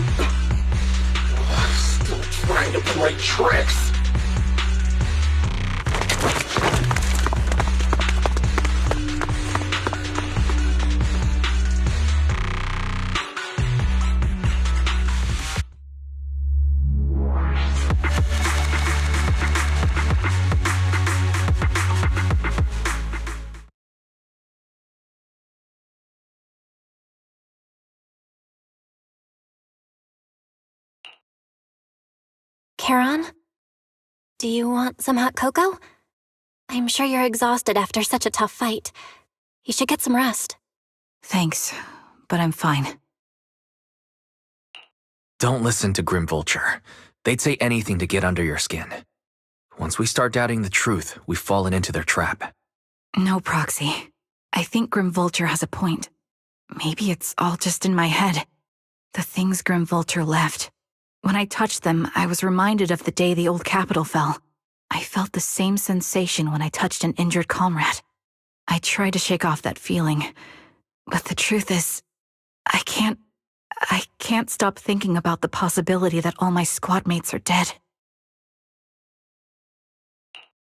Still trying to play tricks. Charon? Do you want some hot cocoa? I'm sure you're exhausted after such a tough fight. You should get some rest. Thanks, but I'm fine. Don't listen to Grim Vulture. They'd say anything to get under your skin. Once we start doubting the truth, we've fallen into their trap. No, Proxy. I think Grim Vulture has a point. Maybe it's all just in my head. The things Grim Vulture left. When I touched them, I was reminded of the day the old capital fell. I felt the same sensation when I touched an injured comrade. I tried to shake off that feeling, but the truth is, I can't stop thinking about the possibility that all my squad mates are dead.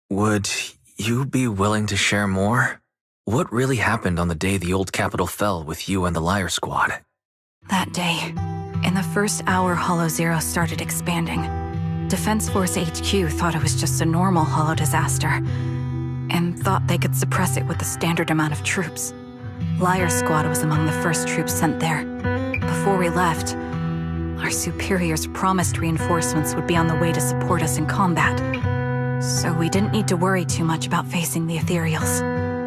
Would you be willing to share more? What really happened on the day the old capital fell with you and the Liar Squad? That day, in the first hour Hollow Zero started expanding, Defense Force HQ thought it was just a normal Hollow disaster, and thought they could suppress it with the standard amount of troops. Liar Squad was among the first troops sent there. Before we left, our superiors promised reinforcements would be on the way to support us in combat. So we didn't need to worry too much about facing the Ethereals.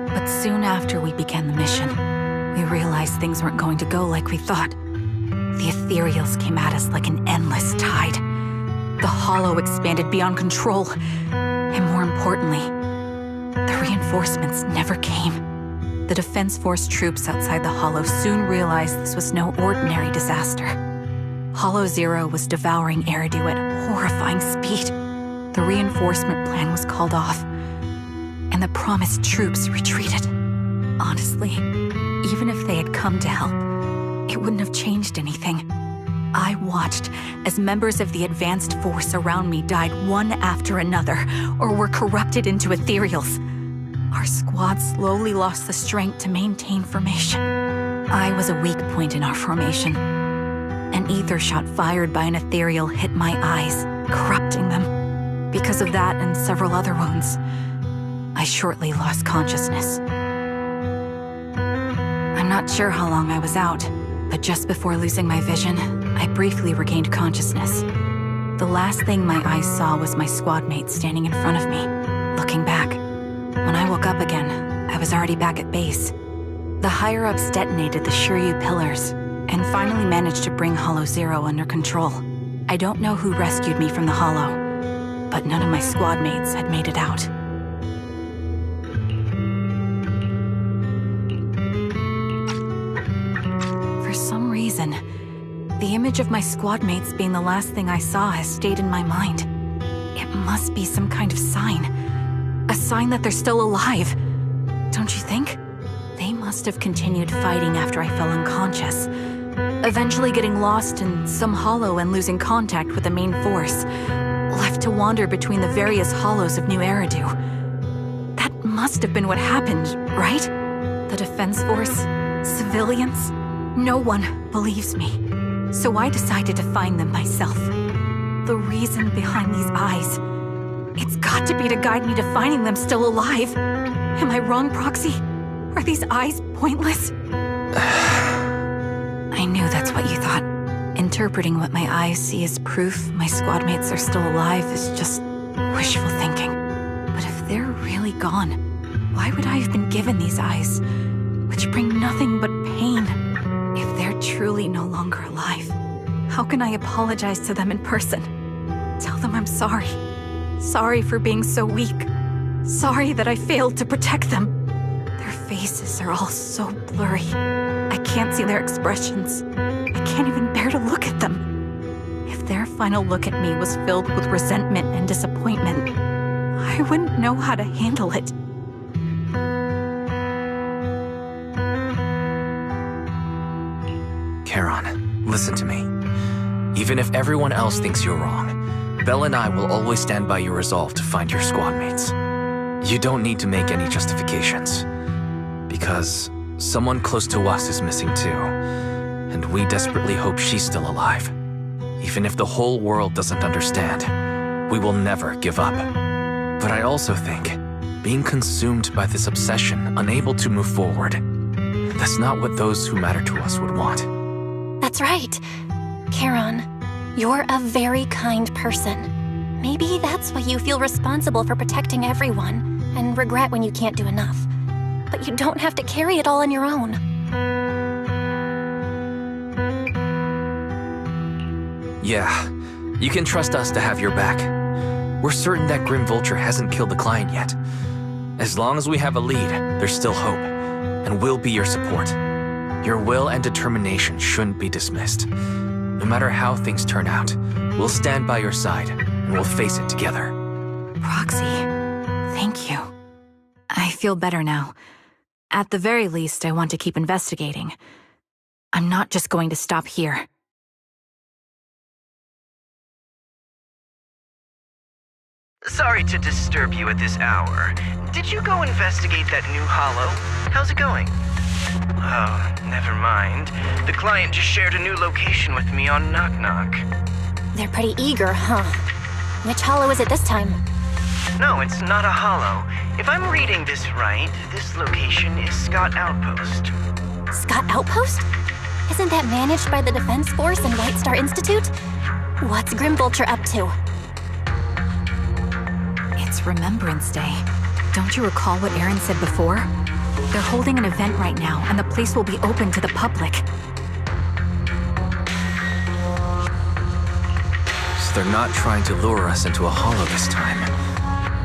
But soon after we began the mission, we realized things weren't going to go like we thought. The Ethereals came at us like an endless tide. The Hollow expanded beyond control. And more importantly, the reinforcements never came. The Defense Force troops outside the Hollow soon realized this was no ordinary disaster. Hollow Zero was devouring Eridu at horrifying speed. The reinforcement plan was called off, and the promised troops retreated. Honestly, even if they had come to help, it wouldn't have changed anything. I watched as members of the advanced force around me died one after another, or were corrupted into ethereals. Our squad slowly lost the strength to maintain formation. I was a weak point in our formation. An ether shot fired by an ethereal hit my eyes, corrupting them. Because of that and several other wounds, I shortly lost consciousness. I'm not sure how long I was out, but just before losing my vision, I briefly regained consciousness. The last thing my eyes saw was my squad mate standing in front of me, looking back. When I woke up again, I was already back at base. The higher-ups detonated the Shiryu pillars, and finally managed to bring Hollow Zero under control. I don't know who rescued me from the Hollow, but none of my squad mates had made it out. For some reason, the image of my squad mates being the last thing I saw has stayed in my mind. It must be some kind of sign. A sign that they're still alive. Don't you think? They must have continued fighting after I fell unconscious, eventually getting lost in some hollow and losing contact with the main force, left to wander between the various hollows of New Eridu. That must have been what happened, right? The Defense Force? Civilians? No one believes me. So I decided to find them myself. The reason behind these eyes. It's got to be to guide me to finding them still alive. Am I wrong, Proxy? Are these eyes pointless? I knew that's what you thought. Interpreting what my eyes see as proof my squad mates are still alive is just wishful thinking. But if they're really gone, why would I have been given these eyes, which bring nothing but pain? If they're truly no longer alive, how can I apologize to them in person? Tell them I'm sorry. Sorry for being so weak. Sorry that I failed to protect them. Their faces are all so blurry. I can't see their expressions. I can't even bear to look at them. If their final look at me was filled with resentment and disappointment, I wouldn't know how to handle it. Charon, listen to me. Even if everyone else thinks you're wrong, Belle and I will always stand by your resolve to find your squad mates. You don't need to make any justifications. Because someone close to us is missing too, and we desperately hope she's still alive. Even if the whole world doesn't understand, we will never give up. But I also think, being consumed by this obsession, unable to move forward, that's not what those who matter to us would want. That's right. Charon, you're a very kind person. Maybe that's why you feel responsible for protecting everyone, and regret when you can't do enough. But you don't have to carry it all on your own. Yeah, you can trust us to have your back. We're certain that Grim Vulture hasn't killed the client yet. As long as we have a lead, there's still hope, and we'll be your support. Your will and determination shouldn't be dismissed. No matter how things turn out, we'll stand by your side, and we'll face it together. Proxy, thank you. I feel better now. At the very least, I want to keep investigating. I'm not just going to stop here. Sorry to disturb you at this hour. Did you go investigate that new hollow? How's it going? Oh, never mind. The client just shared a new location with me on Knock Knock. They're pretty eager, huh? Which hollow is it this time? No, it's not a hollow. If I'm reading this right, this location is Scott Outpost. Scott Outpost? Isn't that managed by the Defense Force and White Star Institute? What's Grim Vulture up to? It's Remembrance Day. Don't you recall what Aaron said before? They're holding an event right now, and the place will be open to the public. So they're not trying to lure us into a hollow this time.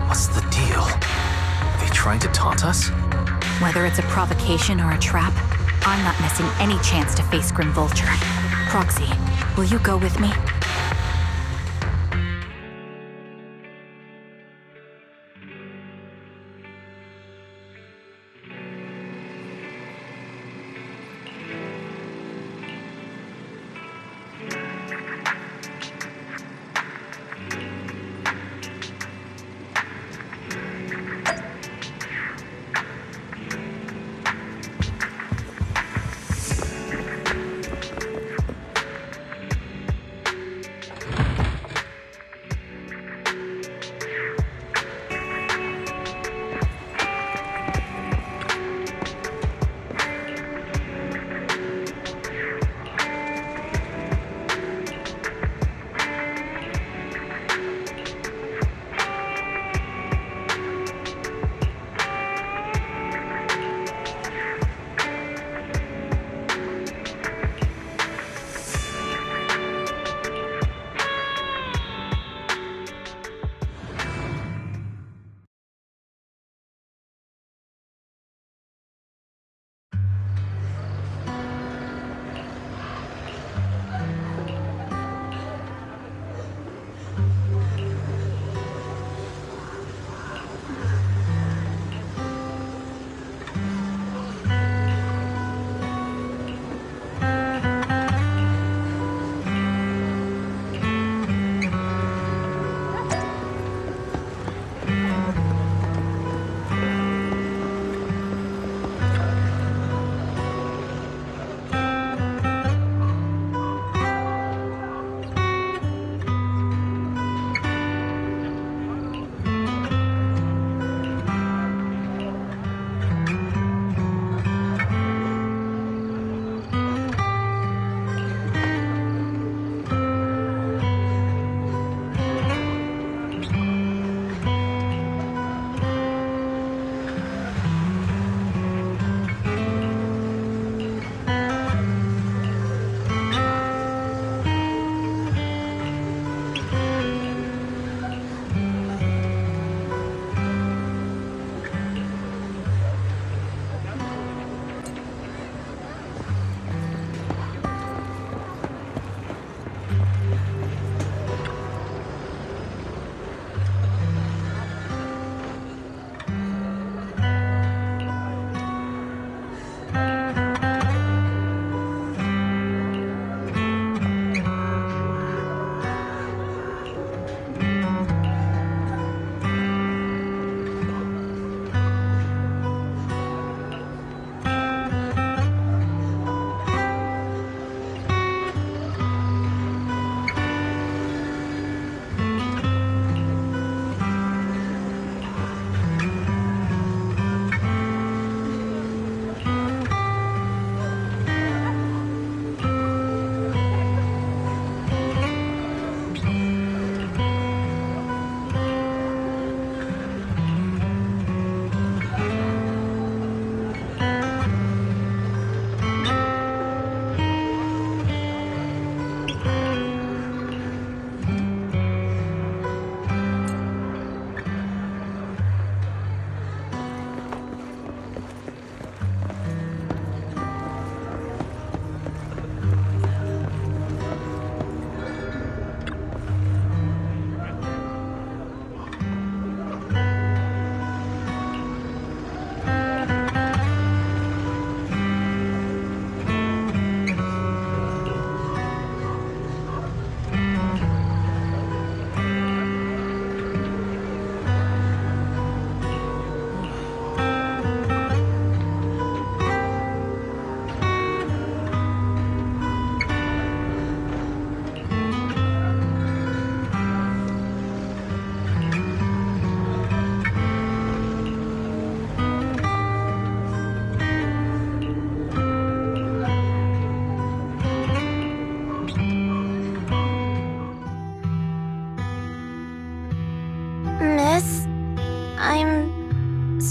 What's the deal? Are they trying to taunt us? Whether it's a provocation or a trap, I'm not missing any chance to face Grim Vulture. Proxy, will you go with me?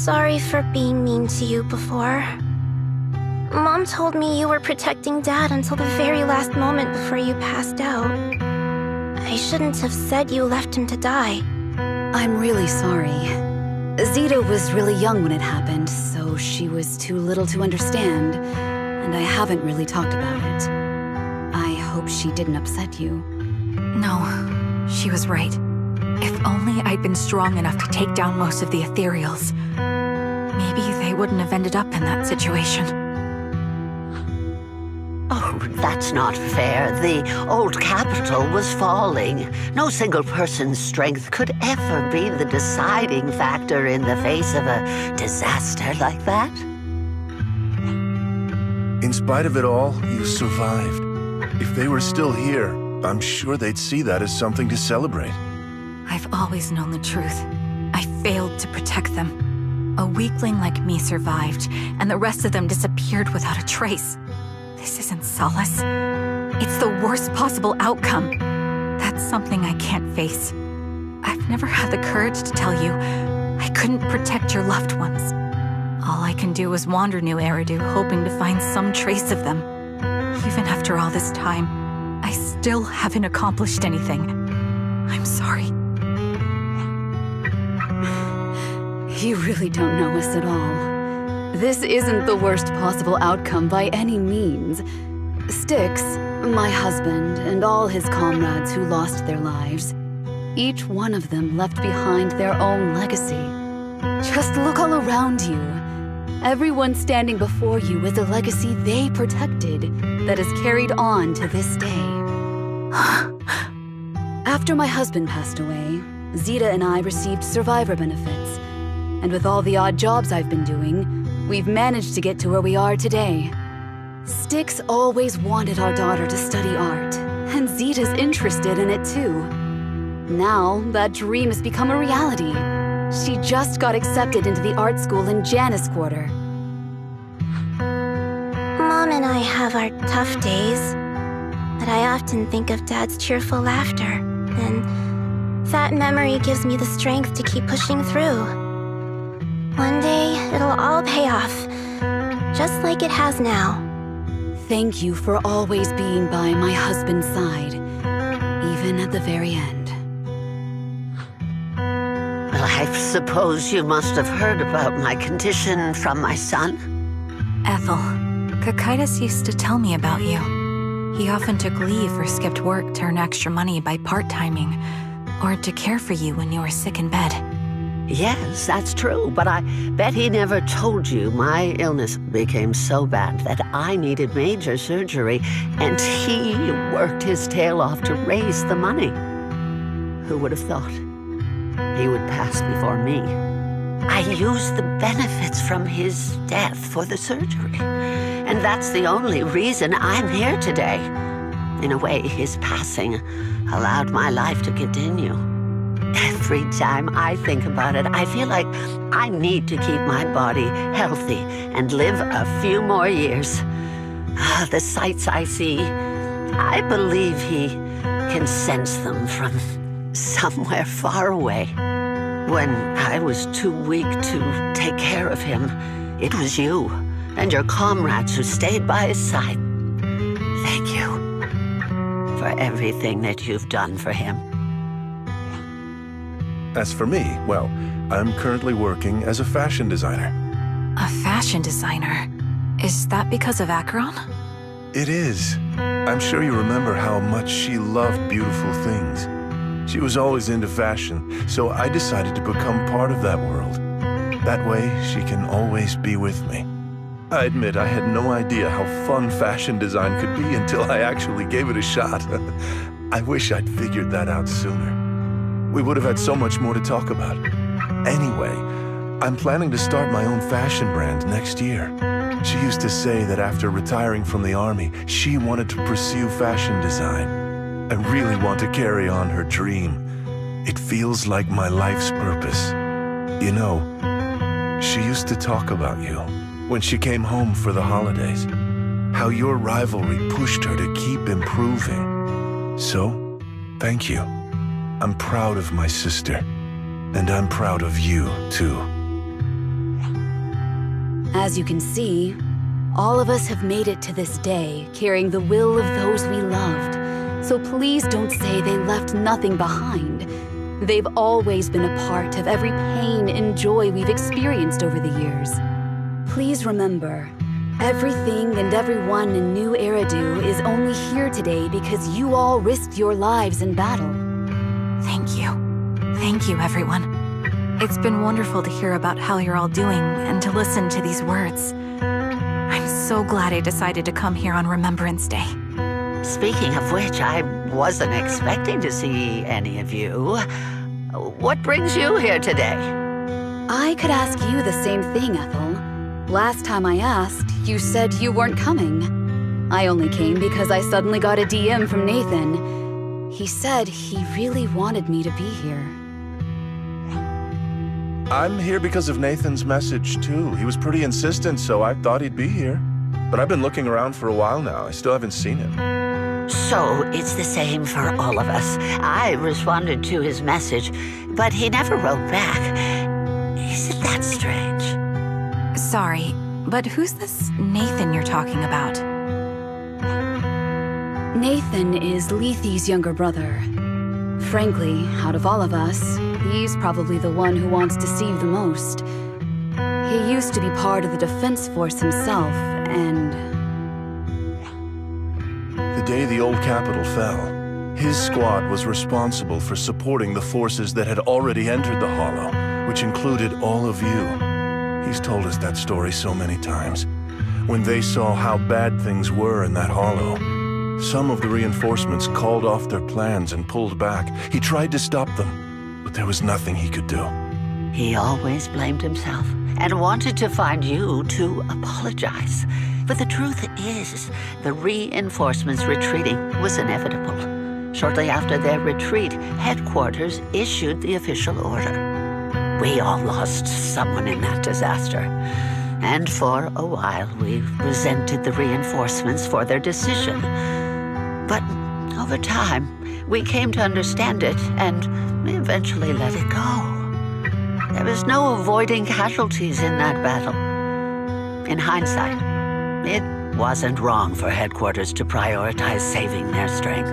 sorry for being mean to you before. Mom told me you were protecting Dad until the very last moment before you passed out. I shouldn't have said you left him to die. I'm really sorry. Zeta was really young when it happened, so she was too little to understand, and I haven't really talked about it. I hope she didn't upset you. No, she was right. If only I'd been strong enough to take down most of the ethereals, maybe they wouldn't have ended up in that situation. Oh, that's not fair. The old capital was falling. No single person's strength could ever be the deciding factor in the face of a disaster like that. In spite of it all, you survived. If they were still here, I'm sure they'd see that as something to celebrate. I've always known the truth. I failed to protect them. A weakling like me survived, and the rest of them disappeared without a trace. This isn't solace. It's the worst possible outcome. That's something I can't face. I've never had the courage to tell you I couldn't protect your loved ones. All I can do is wander New Eridu, hoping to find some trace of them. Even after all this time, I still haven't accomplished anything. I'm sorry. You really don't know us at all. This isn't the worst possible outcome by any means. Styx, my husband, and all his comrades who lost their lives, each one of them left behind their own legacy. Just look all around you. Everyone standing before you is a legacy they protected that is carried on to this day. After my husband passed away, Zeta and I received survivor benefits. And with all the odd jobs I've been doing, we've managed to get to where we are today. Styx always wanted our daughter to study art, and Zeta's interested in it too. Now, that dream has become a reality. She just got accepted into the art school in Janus Quarter. Mom and I have our tough days, but I often think of Dad's cheerful laughter, and that memory gives me the strength to keep pushing through. One day, it'll all pay off, just like it has now. Thank you for always being by my husband's side, even at the very end. Well, I suppose you must have heard about my condition from my son. Ethel, Kakaitis used to tell me about you. He often took leave or skipped work to earn extra money by part-timing, or to care for you when you were sick in bed. Yes, that's true, but I bet he never told you my illness became so bad that I needed major surgery, and he worked his tail off to raise the money. Who would have thought he would pass before me? I used the benefits from his death for the surgery, and that's the only reason I'm here today. In a way, his passing allowed my life to continue. Every time I think about it, I feel like I need to keep my body healthy and live a few more years. The sights I see, I believe he can sense them from somewhere far away. When I was too weak to take care of him, it was you and your comrades who stayed by his side. Thank you for everything that you've done for him. As for me, well, I'm currently working as a fashion designer. A fashion designer? Is that because of Acheron? It is. I'm sure you remember how much she loved beautiful things. She was always into fashion, so I decided to become part of that world. That way, she can always be with me. I admit I had no idea how fun fashion design could be until I actually gave it a shot. I wish I'd figured that out sooner. We would have had so much more to talk about. Anyway, I'm planning to start my own fashion brand next year. She used to say that after retiring from the army, she wanted to pursue fashion design. I really want to carry on her dream. It feels like my life's purpose. You know, she used to talk about you when she came home for the holidays. How your rivalry pushed her to keep improving. So, thank you. I'm proud of my sister, and I'm proud of you, too. As you can see, all of us have made it to this day, carrying the will of those we loved. So please don't say they left nothing behind. They've always been a part of every pain and joy we've experienced over the years. Please remember, everything and everyone in New Eridu is only here today because you all risked your lives in battle. Thank you. Thank you, everyone. It's been wonderful to hear about how you're all doing and to listen to these words. I'm so glad I decided to come here on Remembrance Day. Speaking of which, I wasn't expecting to see any of you. What brings you here today? I could ask you the same thing, Ethel. Last time I asked, you said you weren't coming. I only came because I suddenly got a DM from Nathan. He said he really wanted me to be here. I'm here because of Nathan's message, too. He was pretty insistent, so I thought he'd be here. But I've been looking around for a while now. I still haven't seen him. So it's the same for all of us. I responded to his message, but he never wrote back. Isn't that strange? Sorry, but who's this Nathan you're talking about? Nathan is Lethe's younger brother. Frankly, out of all of us, he's probably the one who wants to Deceive the most. He used to be part of the defense force himself, and... The day the old capital fell, his squad was responsible for supporting the forces that had already entered the Hollow, which included all of you. He's told us that story so many times. When they saw how bad things were in that Hollow, some of the reinforcements called off their plans and pulled back. He tried to stop them, but there was nothing he could do. He always blamed himself and wanted to find you to apologize. But the truth is, the reinforcements retreating was inevitable. Shortly after their retreat, headquarters issued the official order. We all lost someone in that disaster. And for a while, we resented the reinforcements for their decision. But over time, we came to understand it and eventually let it go. There was no avoiding casualties in that battle. In hindsight, it wasn't wrong for headquarters to prioritize saving their strength.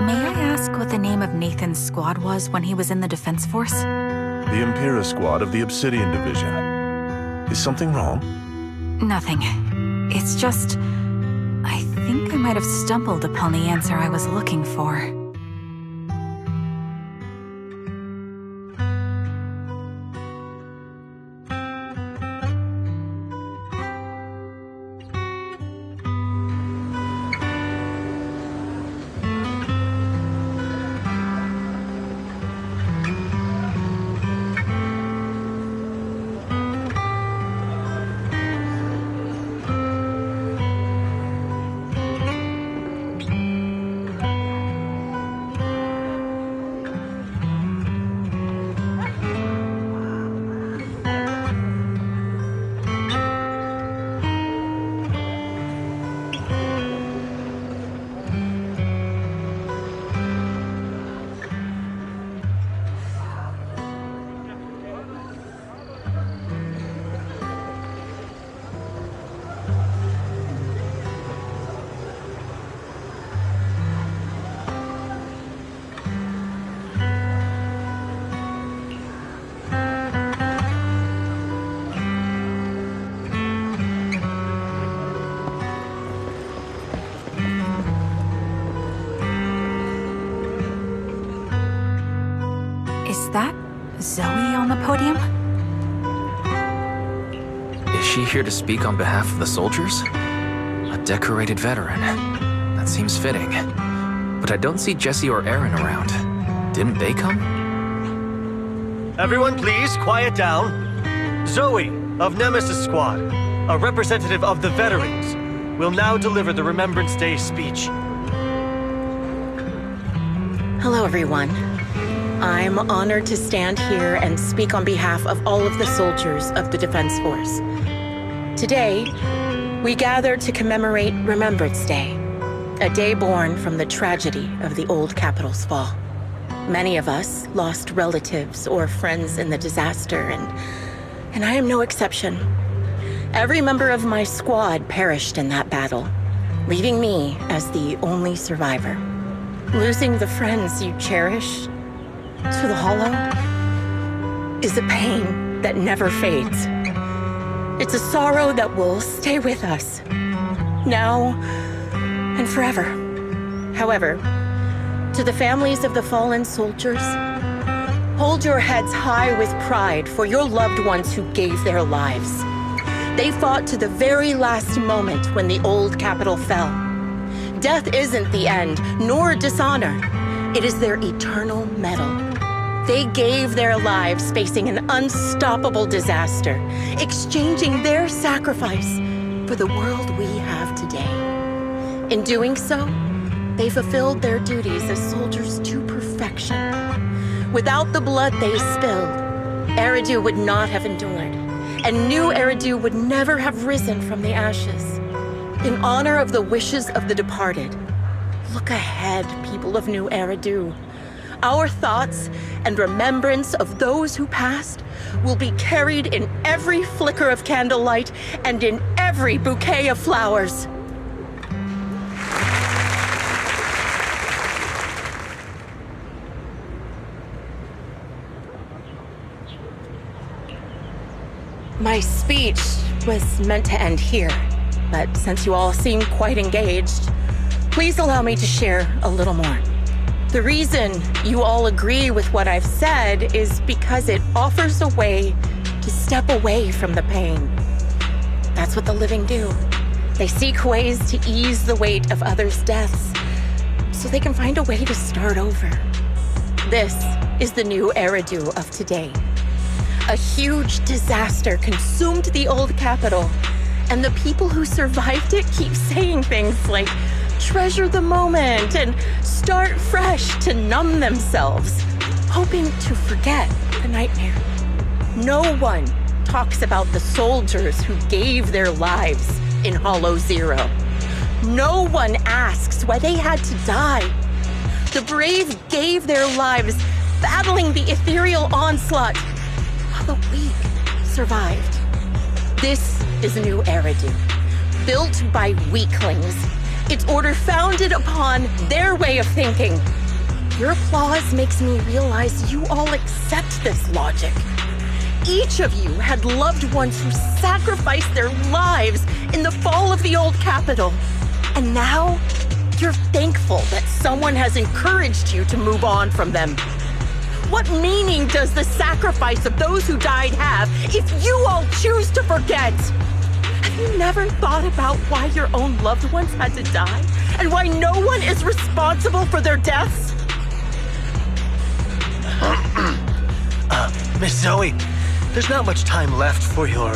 May I ask what the name of Nathan's squad was when he was in the defense force? The Impera squad of the Obsidian Division. Is something wrong? Nothing. It's just... I think I might have stumbled upon the answer I was looking for. Is that Zoe on the podium? Is she here to speak on behalf of the soldiers? A decorated veteran. That seems fitting. But I don't see Jesse or Aaron around. Didn't they come? Everyone please, quiet down. Zoe, of Nemesis Squad, a representative of the veterans, will now deliver the Remembrance Day speech. Hello, everyone. I'm honored to stand here and speak on behalf of all of the soldiers of the Defense Force. Today, we gather to commemorate Remembrance Day, a day born from the tragedy of the old capital's fall. Many of us lost relatives or friends in the disaster, and I am no exception. Every member of my squad perished in that battle, leaving me as the only survivor. Losing the friends you cherish to the Hollow is a pain that never fades. It's a sorrow that will stay with us, now and forever. However, to the families of the fallen soldiers, hold your heads high with pride for your loved ones who gave their lives. They fought to the very last moment when the old capital fell. Death isn't the end, nor dishonor. It is their eternal medal. They gave their lives facing an unstoppable disaster, exchanging their sacrifice for the world we have today. In doing so, they fulfilled their duties as soldiers to perfection. Without the blood they spilled, Eridu would not have endured, and new Eridu would never have risen from the ashes. In honor of the wishes of the departed, look ahead, people of New Eridu. Our thoughts and remembrance of those who passed will be carried in every flicker of candlelight and in every bouquet of flowers. My speech was meant to end here, but since you all seem quite engaged, please allow me to share a little more. The reason you all agree with what I've said is because it offers a way to step away from the pain. That's what the living do. They seek ways to ease the weight of others' deaths so they can find a way to start over. This is the new Eridu of today. A huge disaster consumed the old capital, and the people who survived it keep saying things like, treasure the moment and start fresh to numb themselves, hoping to forget the nightmare. No one talks about the soldiers who gave their lives in Hollow Zero. No one asks why they had to die. The brave gave their lives battling the ethereal onslaught, while the weak survived. This is a new Eridu, built by weaklings. Its order founded upon their way of thinking. Your applause makes me realize you all accept this logic. Each of you had loved ones who sacrificed their lives in the fall of the old capital. And now, you're thankful that someone has encouraged you to move on from them. What meaning does the sacrifice of those who died have if you all choose to forget? Have you never thought about why your own loved ones had to die? And why no one is responsible for their deaths? Miss Zoe, there's not much time left for your,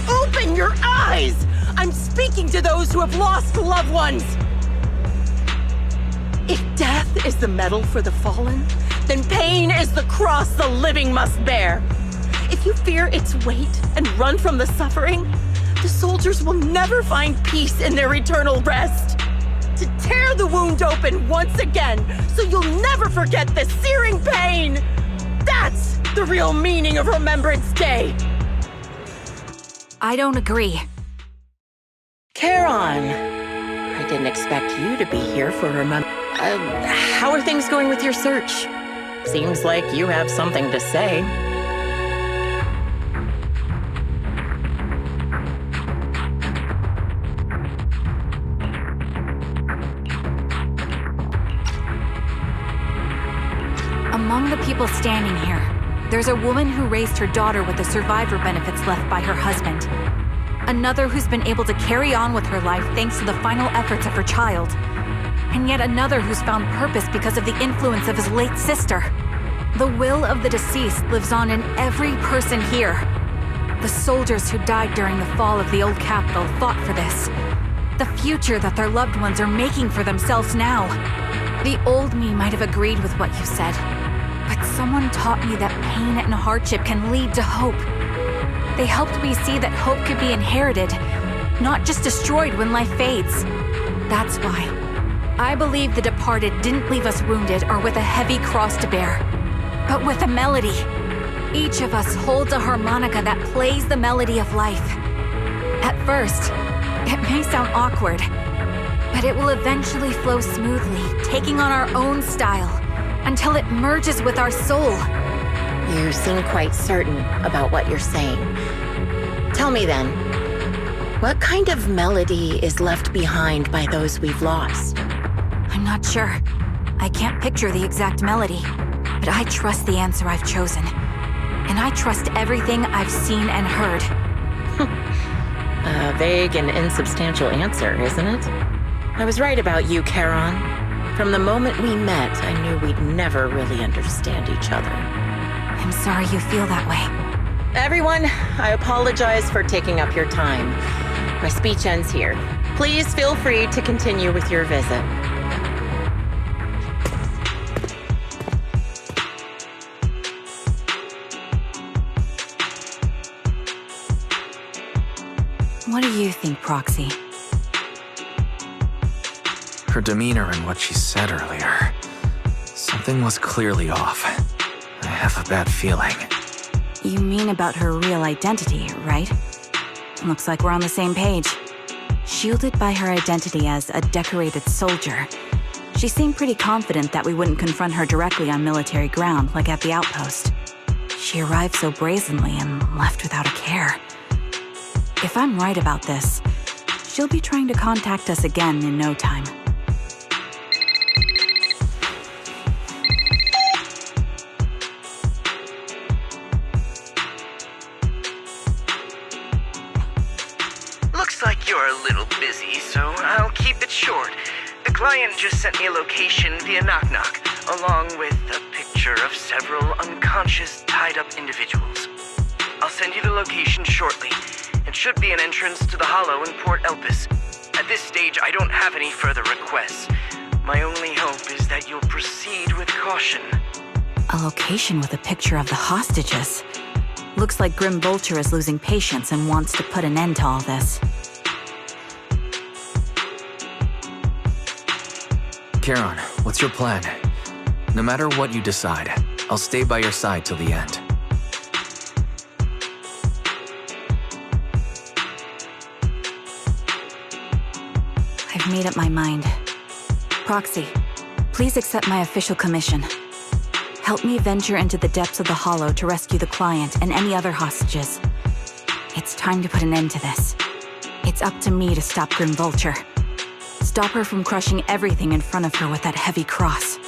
Open your eyes! I'm speaking to those who have lost loved ones! If death is the medal for the fallen, then pain is the cross the living must bear. If you fear its weight and run from the suffering, the soldiers will never find peace in their eternal rest. To tear the wound open once again, so you'll never forget the searing pain. That's the real meaning of Remembrance Day. I don't agree. Charon, I didn't expect you to be here for how are things going with your search? Seems like you have something to say. Among the people standing here, there's a woman who raised her daughter with the survivor benefits left by her husband. Another who's been able to carry on with her life thanks to the final efforts of her child. And yet another who's found purpose because of the influence of his late sister. The will of the deceased lives on in every person here. The soldiers who died during the fall of the old capital fought for this. The future that their loved ones are making for themselves now. The old me might have agreed with what you said, but someone taught me that pain and hardship can lead to hope. They helped me see that hope could be inherited, not just destroyed when life fades. That's why I believe the departed didn't leave us wounded or with a heavy cross to bear, but with a melody. Each of us holds a harmonica that plays the melody of life. At first, it may sound awkward, but it will eventually flow smoothly, taking on our own style, until it merges with our soul. You seem quite certain about what you're saying. Tell me then, what kind of melody is left behind by those we've lost? I'm not sure. I can't picture the exact melody, but I trust the answer I've chosen. And I trust everything I've seen and heard. A vague and insubstantial answer, isn't it? I was right about you, Charon. From the moment we met, I knew we'd never really understand each other. I'm sorry you feel that way. Everyone, I apologize for taking up your time. My speech ends here. Please feel free to continue with your visit. What do you think, Proxy? Her demeanor and what she said earlier. Something was clearly off. I have a bad feeling. You mean about her real identity, right? Looks like we're on the same page. Shielded by her identity as a decorated soldier, she seemed pretty confident that we wouldn't confront her directly on military ground like at the outpost. She arrived so brazenly and left without a care. If I'm right about this, she'll be trying to contact us again in no time. Looks like you're a little busy, so I'll keep it short. The client just sent me a location via Knock Knock, along with a picture of several unconscious, tied-up individuals. I'll send you the location shortly. It should be an entrance to the Hollow in Port Elpis. At this stage, I don't have any further requests. My only hope is that you'll proceed with caution. A location with a picture of the hostages. Looks like Grim Vulture is losing patience and wants to put an end to all this. Charon, what's your plan? No matter what you decide, I'll stay by your side till the end. I've made up my mind. Proxy, please accept my official commission. Help me venture into the depths of the Hollow to rescue the client and any other hostages. It's time to put an end to this. It's up to me to stop Grim Vulture. Stop her from crushing everything in front of her with that heavy cross.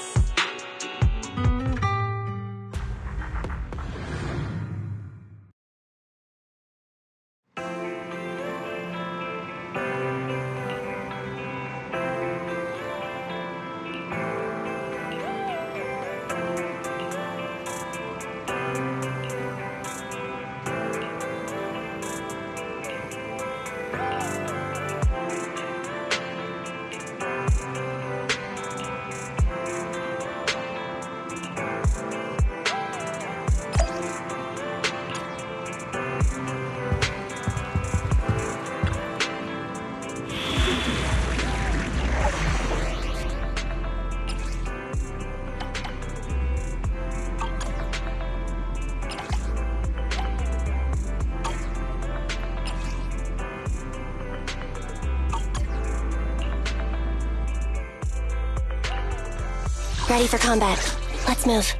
Ready for combat. Let's move.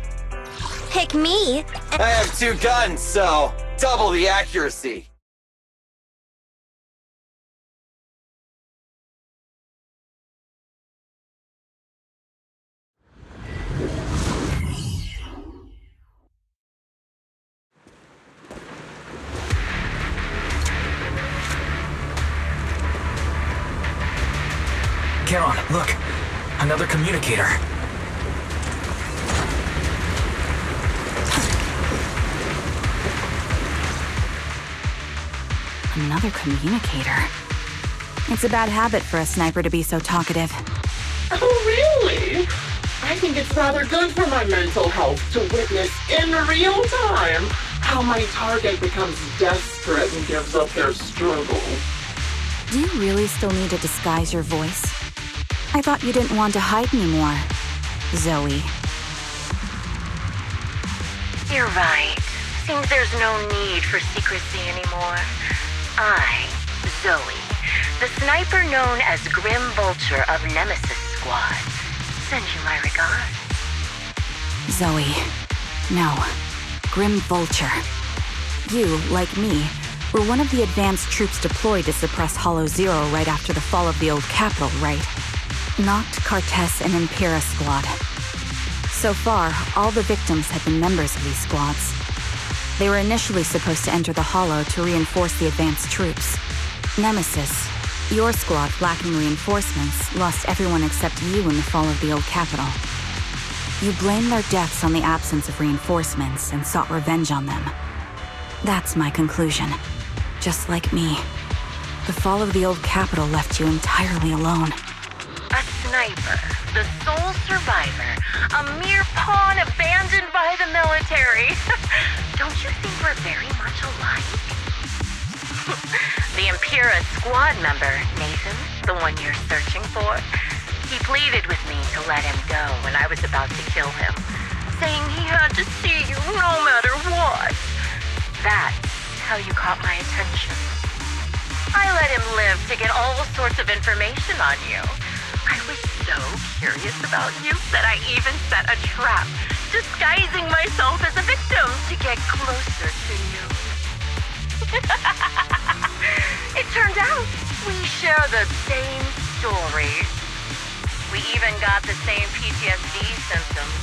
Pick me. I have 2 guns, so double the accuracy. Charon, look! Another communicator. Another communicator. It's a bad habit for a sniper to be so talkative. Oh, really? I think it's rather good for my mental health to witness in real time how my target becomes desperate and gives up their struggle. Do you really still need to disguise your voice? I thought you didn't want to hide anymore, Zoe. You're right. seems there's no need for secrecy anymore. I, Zoe, the sniper known as Grim Vulture of Nemesis Squad, send you my regards. Zoe. No. Grim Vulture. You, like me, were one of the advanced troops deployed to suppress Hollow Zero right after the fall of the old capital, right? Noct, Cartes, and Impera Squad. So far, all the victims had been members of these squads. They were initially supposed to enter the Hollow to reinforce the advanced troops. Nemesis, your squad lacking reinforcements, lost everyone except you in the fall of the old capital. You blamed their deaths on the absence of reinforcements and sought revenge on them. That's my conclusion. Just like me. The fall of the old capital left you entirely alone. A sniper, the sole survivor, a mere pawn abandoned by the military. Don't you think we're very much alike? The Impera squad member, Nathan, the one you're searching for, he pleaded with me to let him go when I was about to kill him, saying he had to see you no matter what. That's how you caught my attention. I let him live to get all sorts of information on you. I was so curious about you that I even set a trap, disguising myself as a victim to get closer to you. It turned out we share the same stories. We even got the same PTSD symptoms.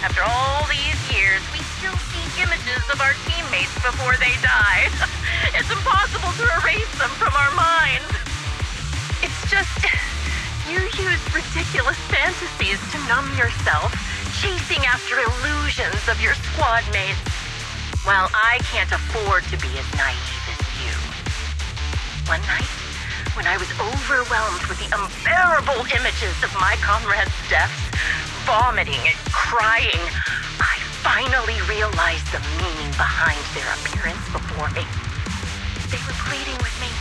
After all these years, we still see images of our teammates before they die. It's impossible to erase them from our minds. It's just... you use ridiculous fantasies to numb yourself, chasing after illusions of your squad mates. While I can't afford to be as naive as you. One night, when I was overwhelmed with the unbearable images of my comrades' deaths, vomiting and crying, I finally realized the meaning behind their appearance before me. They were pleading with me.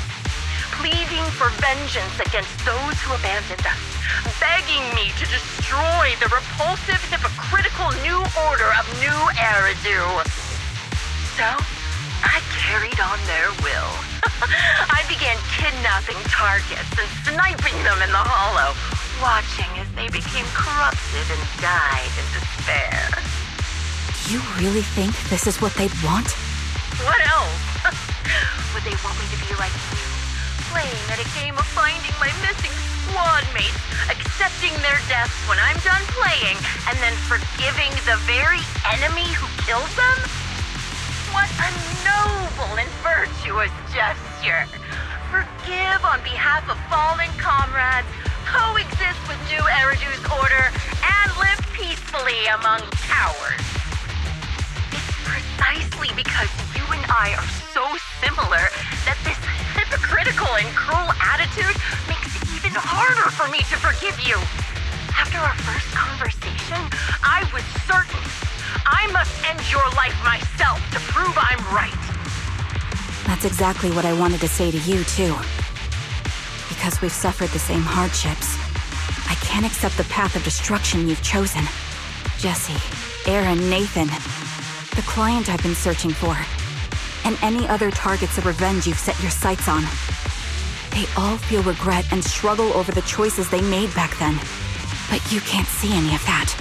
Pleading for vengeance against those who abandoned us, begging me to destroy the repulsive, hypocritical new order of New Eridu. So, I carried on their will. I began kidnapping targets and sniping them in the Hollow, watching as they became corrupted and died in despair. You really think this is what they'd want? What else? Would they want me to be like you? Playing at a game of finding my missing squad mates, accepting their deaths when I'm done playing, and then forgiving the very enemy who killed them? What a noble and virtuous gesture! Forgive on behalf of fallen comrades, coexist with New Eridu's order, and live peacefully among cowards. It's precisely because you and I are so similar that this hypocritical and cruel attitude makes it even harder for me to forgive you. After our first conversation, I was certain I must end your life myself to prove I'm right. That's exactly what I wanted to say to you, too. Because we've suffered the same hardships, I can't accept the path of destruction you've chosen. Jesse, Aaron, Nathan, the client I've been searching for, and any other targets of revenge you've set your sights on. They all feel regret and struggle over the choices they made back then. But you can't see any of that.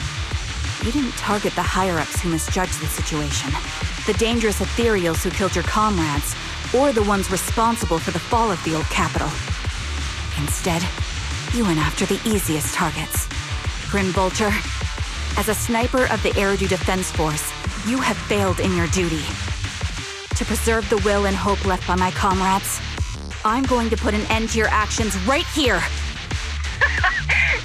You didn't target the higher-ups who misjudged the situation, the dangerous ethereals who killed your comrades, or the ones responsible for the fall of the old capital. Instead, you went after the easiest targets. Grim Vulture, as a sniper of the Eridu Defense Force, you have failed in your duty. To preserve the will and hope left by my comrades, I'm going to put an end to your actions right here!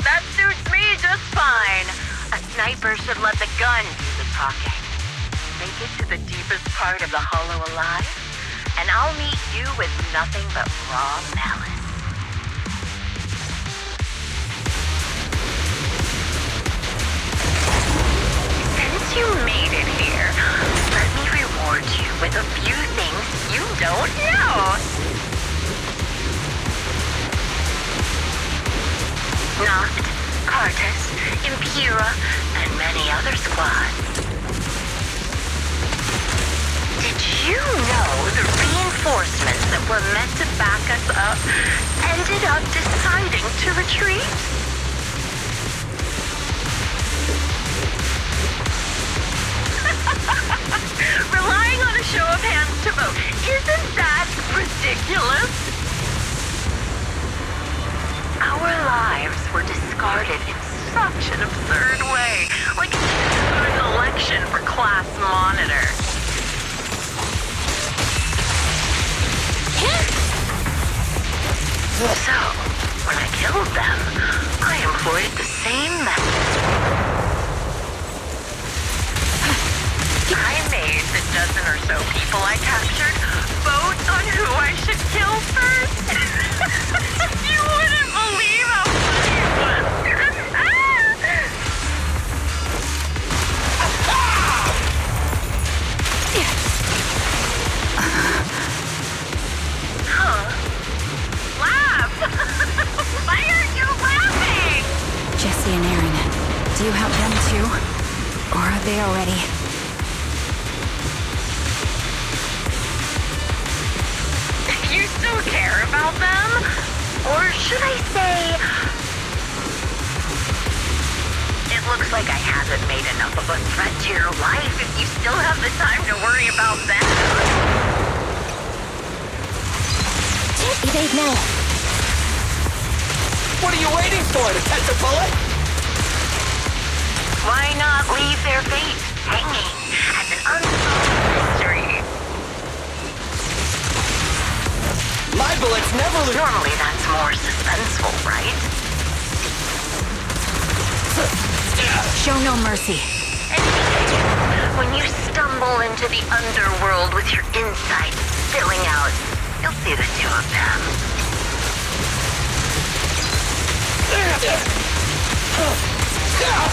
That suits me just fine. A sniper should let the gun do the talking. Make it to the deepest part of the Hollow alive, and I'll meet you with nothing but raw malice. Since you made it here, let me reward you with a few things you don't know. Noct, Cartes, Impera, and many other squads. Did you know the reinforcements that were meant to back us up ended up deciding to retreat? Relying on a show of hands to vote, isn't that ridiculous? Our lives were discarded in such an absurd way, like an election for class monitor. So, when I killed them, I employed the same method. I made the dozen or so people I captured vote on who I should kill first. You wouldn't believe how funny it was. Huh? Laugh! Why aren't you laughing? Jesse and Aaron, do you have them too? Or are they already? You still care about them? Or should I say... It looks like I haven't made enough of a threat to your life if you still have the time to worry about them. Evade now. What are you waiting for, to catch a bullet? Why not leave their fate hanging as an unsolved mystery? My bullets never lose. Normally that's more suspenseful, right? Show no mercy. Anyway, when you stumble into the underworld with your insides spilling out, you'll see the two of them.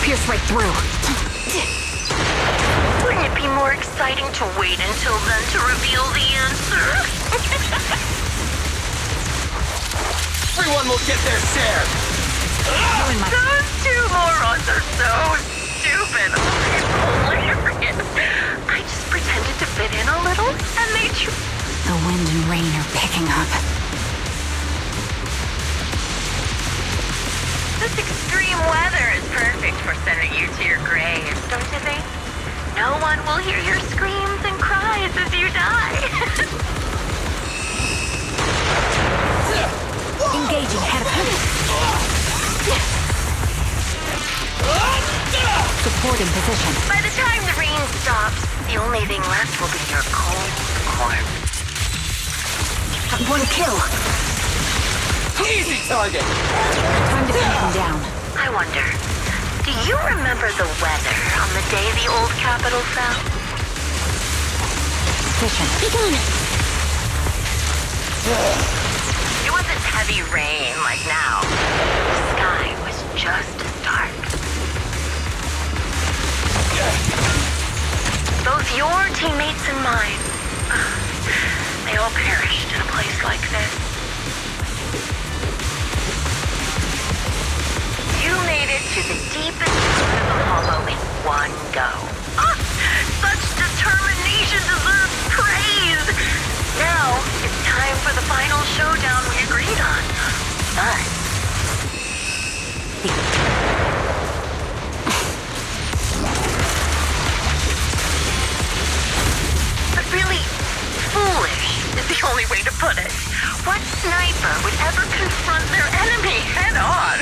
Pierce right through. Wouldn't it be more exciting to wait until then to reveal the answer? Everyone will get their share. Those two morons are so stupid. It's hilarious. I just pretended to fit in a little, and they The wind and rain are picking up. This extreme weather is perfect for sending you to your grave, don't you think? No one will hear your screams and cries as you die. Engaging head of Support in position. By the time the rain stops, the only thing left will be your cold corpse. One kill. Easy target. Time to take him down. I wonder, do you remember the weather on the day the old capital fell? Position. Be gone. It wasn't heavy rain like now. The sky was just as dark. Both your teammates and mine, they all perished in a place like this. You made it to the deepest part of the hollow in one go. Such determination deserves praise! Now, it's time for the final showdown we agreed on. Us. But really, foolish is the only way to put it. What sniper would ever confront their enemy head on?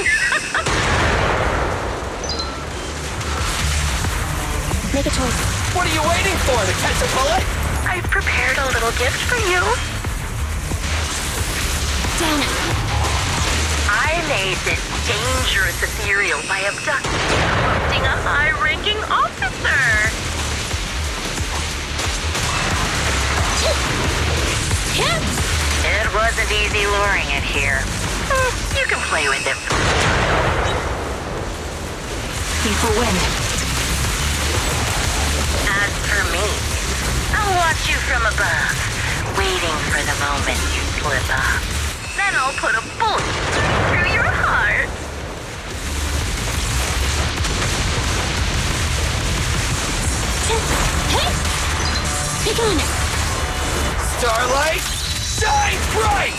Make a choice. What are you waiting for, to catch a bullet? I've prepared a little gift for you. Down. I made this dangerous ethereal by abducting and corrupting a high-ranking officer. It wasn't easy luring it here. You can play with it. Aim for wind. As for me, I'll watch you from above, waiting for the moment you slip up. Then I'll put a bullet through your heart. Hey! Be gone. Starlight, shine bright!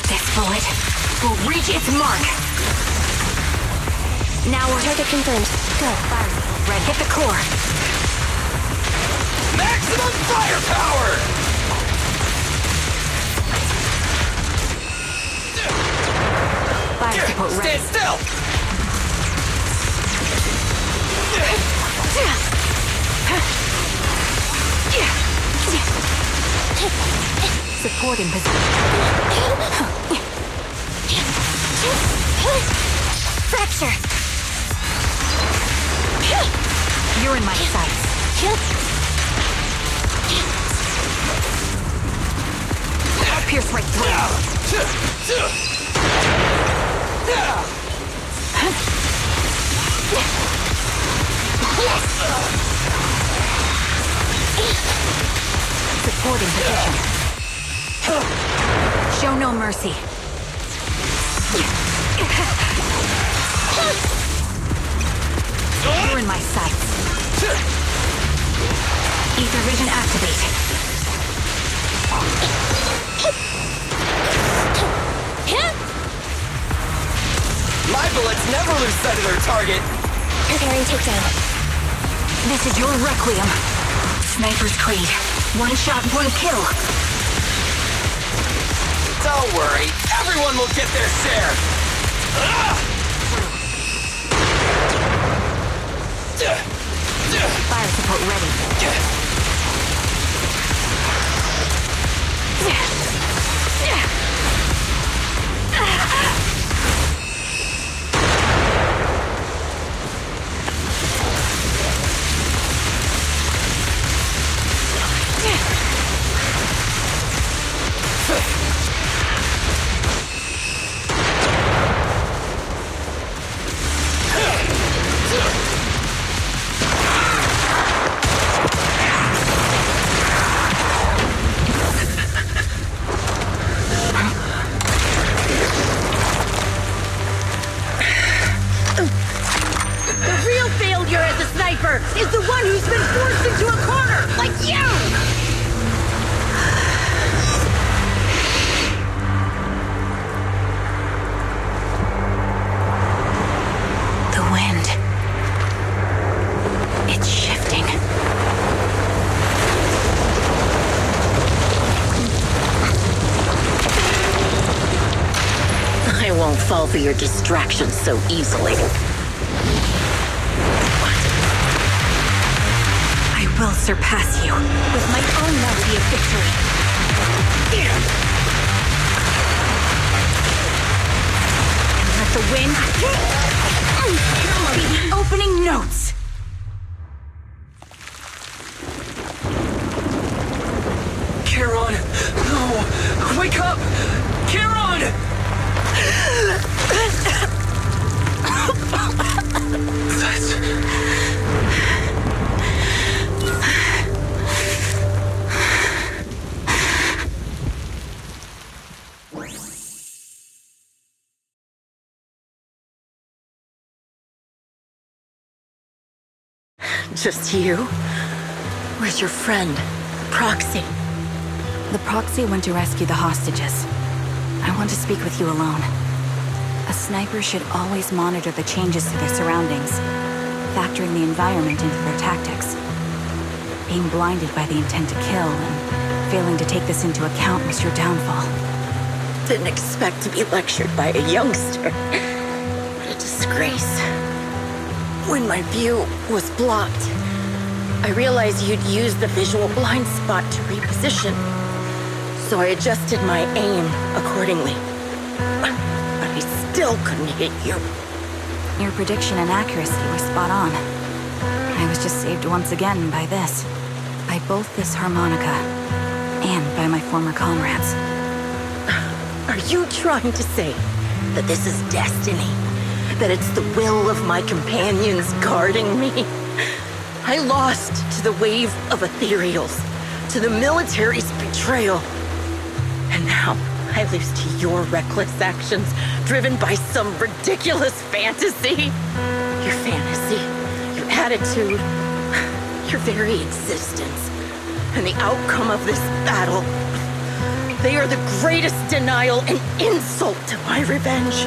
This bullet will reach its mark. Now we're target confirmed. Go. Fire. Red, hit the core. Maximum firepower! Fire support ready. Stand still! Support in position. Fracture. You're in my sights. I'll pierce right through. Support in position. Show no mercy. You're in my sights. Ether vision activate. My bullets never lose sight of their target. Preparing takedown. This is your requiem. Sniper's Creed. One shot, one kill. Don't worry, everyone will get their share. Fire support ready. Is the one who's been forced into a corner, like you! The wind. It's shifting. I won't fall for your distractions so easily. I will surpass you with my own melody of victory. And let the wind be the opening notes. Charon! No! Wake up! Charon! That's... Just you? Where's your friend, Proxy? The Proxy went to rescue the hostages. I want to speak with you alone. A sniper should always monitor the changes to their surroundings, factoring the environment into their tactics. Being blinded by the intent to kill and failing to take this into account was your downfall. Didn't expect to be lectured by a youngster. What a disgrace. When my view was blocked, I realized you'd used the visual blind spot to reposition. So I adjusted my aim accordingly. But I still couldn't hit you. Your prediction and accuracy were spot on. I was just saved once again by this. By both this harmonica and by my former comrades. Are you trying to say that this is destiny? That it's the will of my companions guarding me? I lost to the wave of ethereals, to the military's betrayal. And now I lose to your reckless actions, driven by some ridiculous fantasy. Your fantasy, your attitude, your very existence, and the outcome of this battle. They are the greatest denial and insult to my revenge.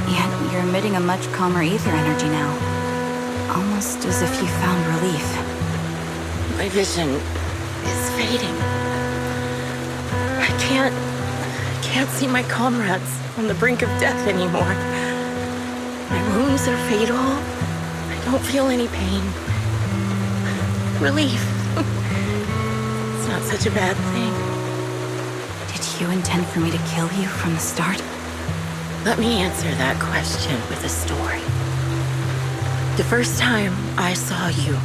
Yet you're emitting a much calmer ether energy now. Almost as if you found relief. My vision is fading. I can't see my comrades on the brink of death anymore. My wounds are fatal. I don't feel any pain. Relief. It's not such a bad thing. Did you intend for me to kill you from the start? Let me answer that question with a story. The first time I saw you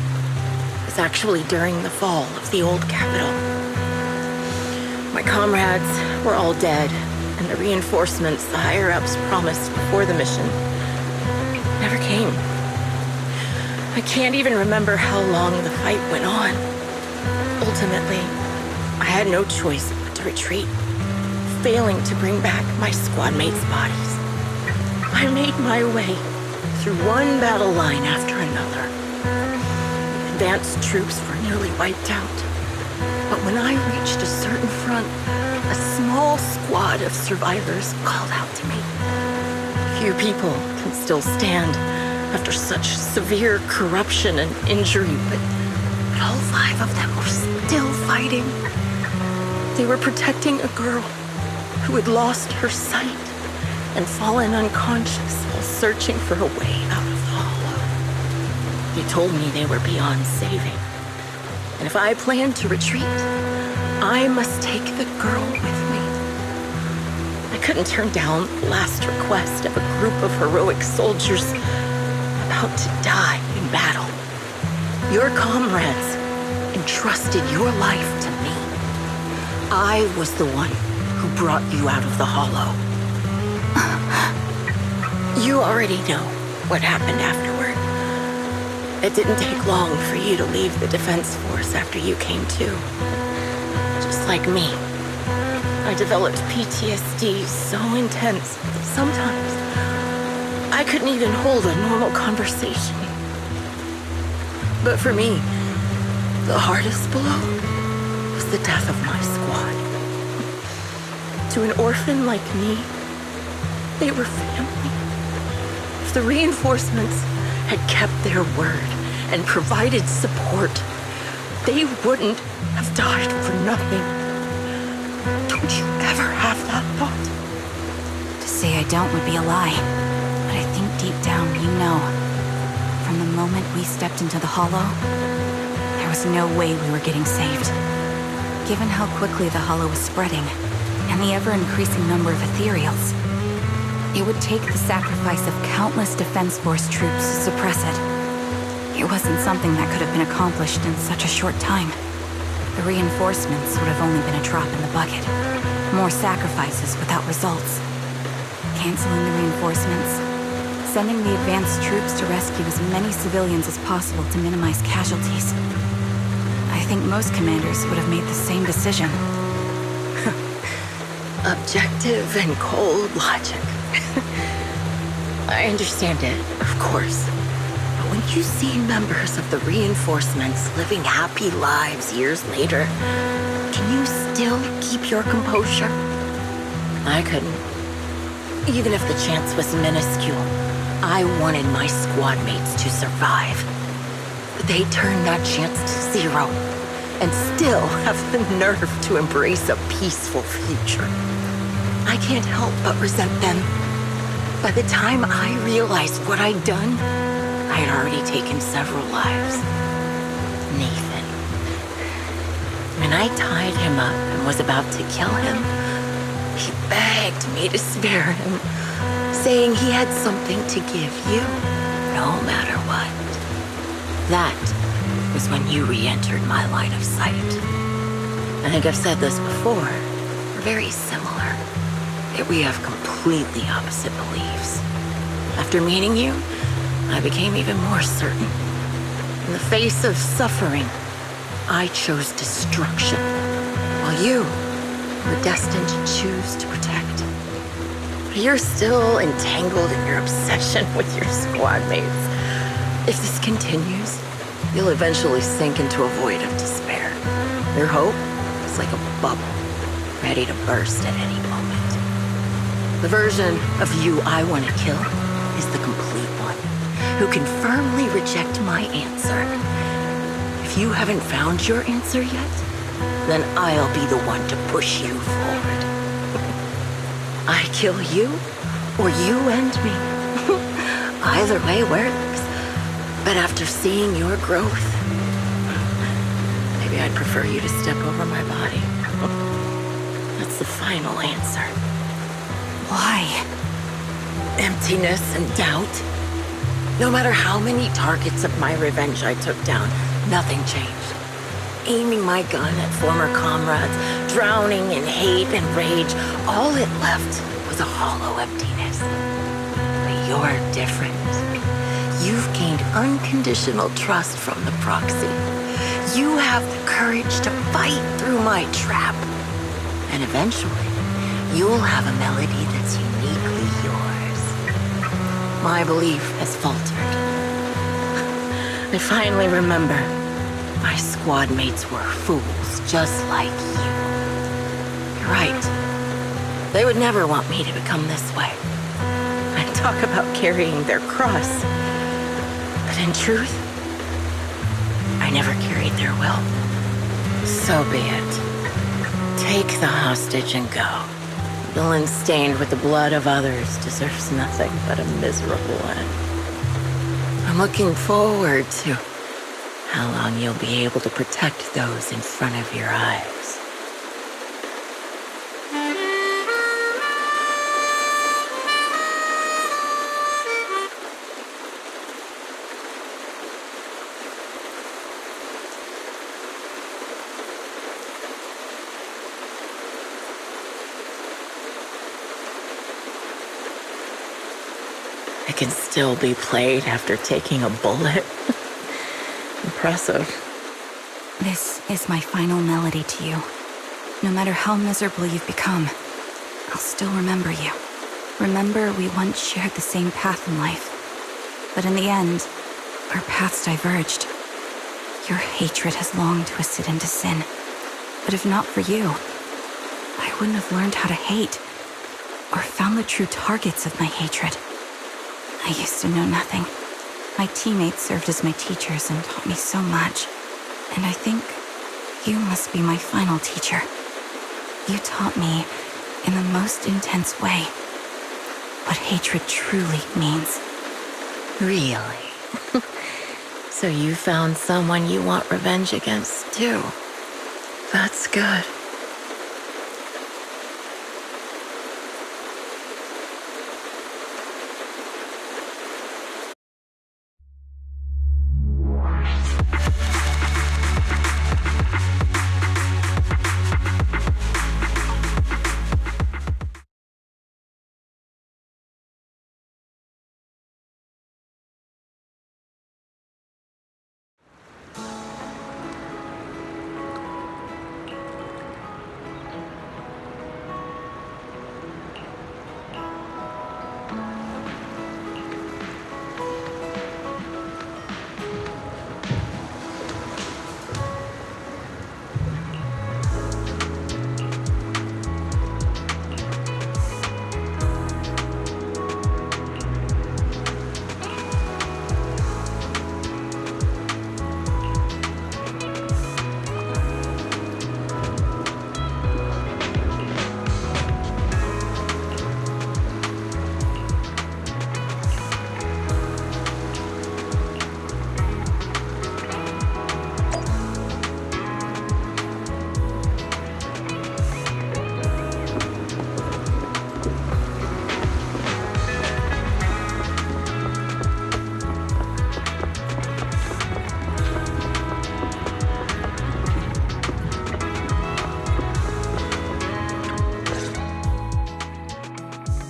was actually during the fall of the old capital. My comrades were all dead, and the reinforcements the higher-ups promised before the mission never came. I can't even remember how long the fight went on. Ultimately, I had no choice but to retreat, failing to bring back my squad mates' bodies. I made my way through one battle line after another. Advanced troops were nearly wiped out. But when I reached a certain front, a small squad of survivors called out to me. Few people can still stand after such severe corruption and injury, but all 5 of them were still fighting. They were protecting a girl who had lost her sight and fallen unconscious while searching for a way out of the hollow. They told me they were beyond saving, and if I planned to retreat, I must take the girl with me. I couldn't turn down the last request of a group of heroic soldiers about to die in battle. Your comrades entrusted your life to me. I was the one who brought you out of the hollow. You already know what happened afterward. It didn't take long for you to leave the Defense Force after you came to. Just like me, I developed PTSD so intense that sometimes I couldn't even hold a normal conversation. But for me, the hardest blow was the death of my squad. To an orphan like me, they were family. If the reinforcements had kept their word and provided support, they wouldn't have died for nothing. Don't you ever have that thought? To say I don't would be a lie, but I think deep down you know. From the moment we stepped into the hollow, there was no way we were getting saved. Given how quickly the hollow was spreading, and the ever-increasing number of ethereals, it would take the sacrifice of countless Defense Force troops to suppress it. It wasn't something that could have been accomplished in such a short time. The reinforcements would have only been a drop in the bucket. More sacrifices without results. Canceling the reinforcements, sending the advanced troops to rescue as many civilians as possible to minimize casualties. I think most commanders would have made the same decision. Objective and cold logic. I understand it, of course. But when you see members of the reinforcements living happy lives years later, can you still keep your composure? I couldn't. Even if the chance was minuscule, I wanted my squad mates to survive. But they turned that chance to 0, and still have the nerve to embrace a peaceful future. I can't help but resent them. By the time I realized what I'd done, I had already taken several lives. Nathan. When I tied him up and was about to kill him, he begged me to spare him, saying he had something to give you, no matter what. That was when you re-entered my line of sight. I think I've said this before. We're very similar. Yet we have completely opposite beliefs. After meeting you, I became even more certain. In the face of suffering, I chose destruction, while you we're destined to choose to protect. But you're still entangled in your obsession with your squad mates. If this continues, you'll eventually sink into a void of despair. Your hope is like a bubble, ready to burst at any moment. The version of you I want to kill is the complete one, who can firmly reject my answer. If you haven't found your answer yet, then I'll be the one to push you forward. I kill you, or you end me. Either way works. But after seeing your growth, maybe I'd prefer you to step over my body. That's the final answer. Why? Emptiness and doubt. No matter how many targets of my revenge I took down, nothing changed. Aiming my gun at former comrades, drowning in hate and rage, all it left was a hollow emptiness. But you're different. You've gained unconditional trust from the proxy. You have the courage to fight through my trap. And eventually, you'll have a melody that's uniquely yours. My belief has faltered. I finally remember. My squad mates were fools just like you. You're right. They would never want me to become this way. I talk about carrying their cross. But in truth, I never carried their will. So be it. Take the hostage and go. Villain stained with the blood of others deserves nothing but a miserable end. I'm looking forward to how long you'll be able to protect those in front of your eyes. It can still be played after taking a bullet. Impressive. This is my final melody to you. No matter how miserable you've become, I'll still remember you. Remember we once shared the same path in life. But in the end, our paths diverged. Your hatred has long twisted into sin. But if not for you, I wouldn't have learned how to hate, or found the true targets of my hatred. I used to know nothing. My teammates served as my teachers and taught me so much. And I think you must be my final teacher. You taught me, in the most intense way, what hatred truly means. Really? So you found someone you want revenge against, too. That's good.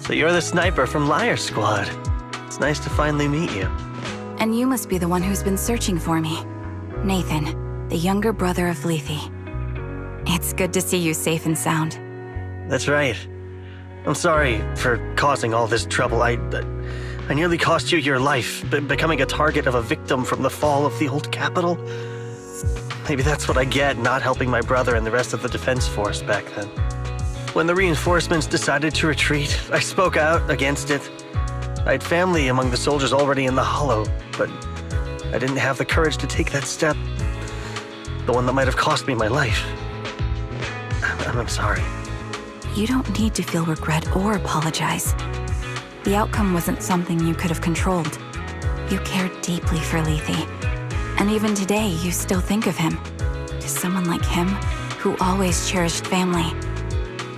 So you're the sniper from Liar Squad. It's nice to finally meet you. And you must be the one who's been searching for me. Nathan, the younger brother of Lethe. It's good to see you safe and sound. That's right. I'm sorry for causing all this trouble. I nearly cost you your life, becoming a target of a victim from the fall of the old capital. Maybe that's what I get, not helping my brother and the rest of the defense force back then. When the reinforcements decided to retreat, I spoke out against it. I had family among the soldiers already in the Hollow, but I didn't have the courage to take that step. The one that might have cost me my life. I'm sorry. You don't need to feel regret or apologize. The outcome wasn't something you could have controlled. You cared deeply for Lethe. And even today, you still think of him. To someone like him, who always cherished family,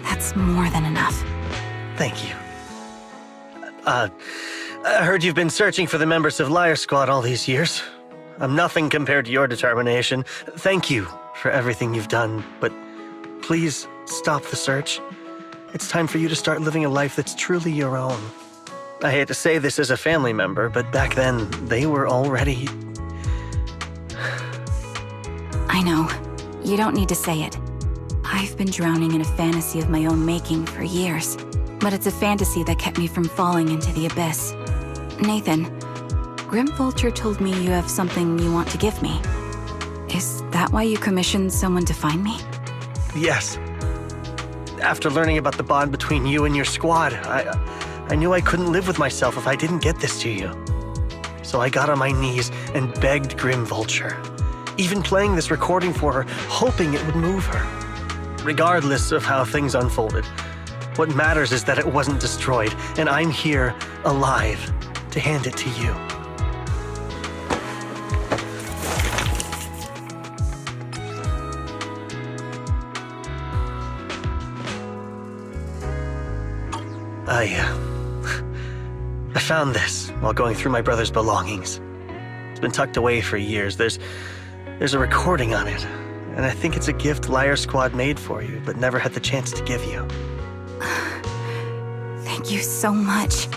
that's more than enough. Thank you. I heard you've been searching for the members of Liar Squad all these years. I'm nothing compared to your determination. Thank you for everything you've done, but please stop the search. It's time for you to start living a life that's truly your own. I hate to say this as a family member, but back then, they were already... I know. You don't need to say it. I've been drowning in a fantasy of my own making for years, but it's a fantasy that kept me from falling into the abyss. Nathan, Grim Vulture told me you have something you want to give me. Is that why you commissioned someone to find me? Yes. After learning about the bond between you and your squad, I knew I couldn't live with myself if I didn't get this to you. So I got on my knees and begged Grim Vulture, even playing this recording for her, hoping it would move her. Regardless of how things unfolded, what matters is that it wasn't destroyed, and I'm here, alive, to hand it to you. I found this while going through my brother's belongings. It's been tucked away for years. There's a recording on it, and I think it's a gift Liar Squad made for you, but never had the chance to give you. Thank you so much.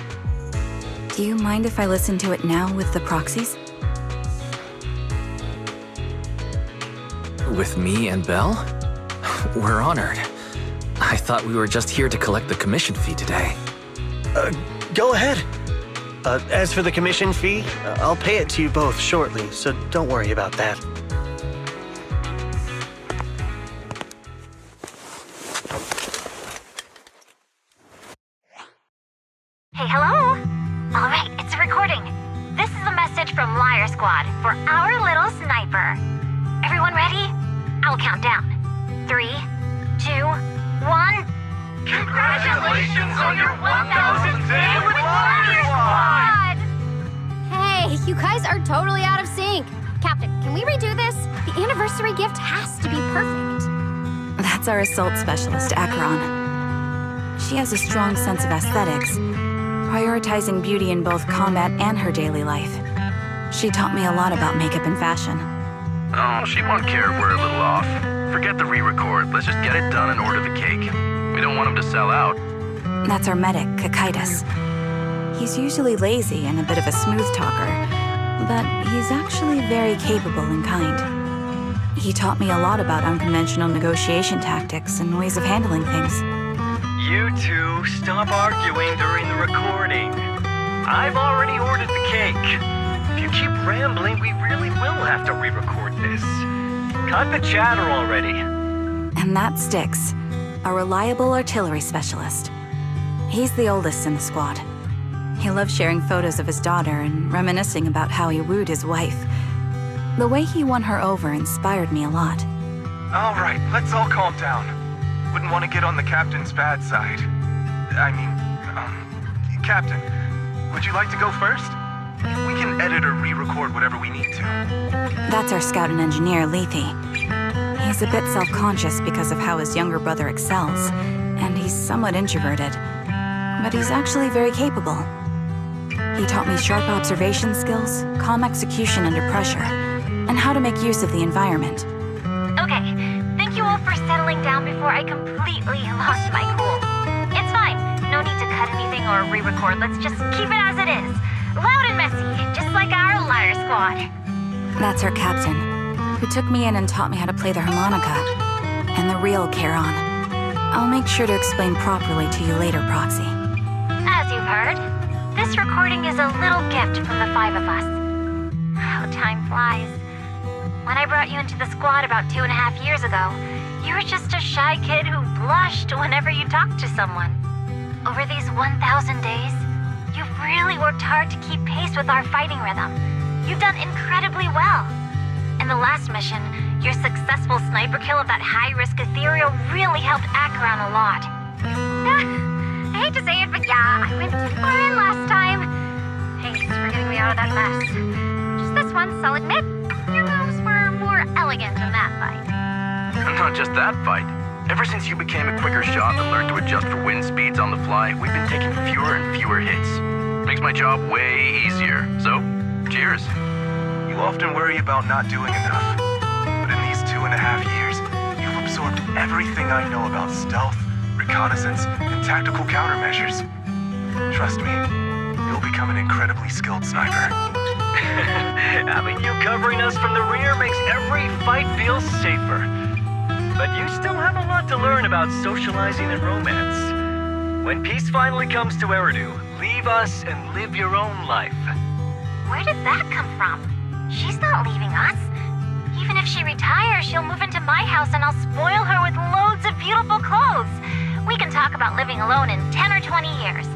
Do you mind if I listen to it now with the proxies? With me and Belle? We're honored. I thought we were just here to collect the commission fee today. Go ahead. As for the commission fee, I'll pay it to you both shortly, so don't worry about that. Hey, hello? All right, it's a recording. This is a message from Liar Squad for our little sniper. Everyone ready? I'll count down. 3, 2, 1... Congratulations on your 1,000th day with Liar Squad! Hey, you guys are totally out of sync. Captain, can we redo this? The anniversary gift has to be perfect. That's our assault specialist, Acheron. She has a strong sense of aesthetics, prioritizing beauty in both combat and her daily life. She taught me a lot about makeup and fashion. Oh, she won't care if we're a little off. Forget the re-record. Let's just get it done and order the cake. We don't want him to sell out. That's our medic, Kakaitis. He's usually lazy and a bit of a smooth talker, but he's actually very capable and kind. He taught me a lot about unconventional negotiation tactics and ways of handling things. You two, stop arguing during the recording. I've already ordered the cake. If you keep rambling, we really will have to re-record this. Cut the chatter already. And that Styx, a reliable artillery specialist. He's the oldest in the squad. He loves sharing photos of his daughter and reminiscing about how he wooed his wife. The way he won her over inspired me a lot. All right, let's all calm down. Wouldn't want to get on the captain's bad side. Captain, would you like to go first? We can edit or re-record whatever we need to. That's our scout and engineer, Lethe. He's a bit self-conscious because of how his younger brother excels, and he's somewhat introverted. But he's actually very capable. He taught me sharp observation skills, calm execution under pressure, and how to make use of the environment. Okay, thank you all for settling down before I completely lost my cool. It's fine. No need to cut anything or re-record. Let's just keep it as it is. Loud and messy, just like our Liar Squad. That's our captain, who took me in and taught me how to play the harmonica. And the real Charon. I'll make sure to explain properly to you later, Proxy. As you've heard, this recording is a little gift from the five of us. How time flies. When I brought you into the squad about 2.5 years ago, you were just a shy kid who blushed whenever you talked to someone. Over these 1,000 days, you've really worked hard to keep pace with our fighting rhythm. You've done incredibly well. In the last mission, your successful sniper kill of that high-risk ethereal really helped Acheron a lot. I hate to say it, but yeah, I went too far in last time. Thanks for getting me out of that mess. Just this once, I'll admit, your moves were more elegant in that fight. Not just that fight. Ever since you became a quicker shot and learned to adjust for wind speeds on the fly, we've been taking fewer and fewer hits. Makes my job way easier. So, cheers. You often worry about not doing enough. But in these 2.5 years, you've absorbed everything I know about stealth, reconnaissance, and tactical countermeasures. Trust me, you'll become an incredibly skilled sniper. Having you covering us from the rear makes every fight feel safer. But you still have a lot to learn about socializing and romance. When peace finally comes to Eridu, leave us and live your own life. Where did that come from? She's not leaving us. Even if she retires, she'll move into my house and I'll spoil her with loads of beautiful clothes. We can talk about living alone in 10 or 20 years.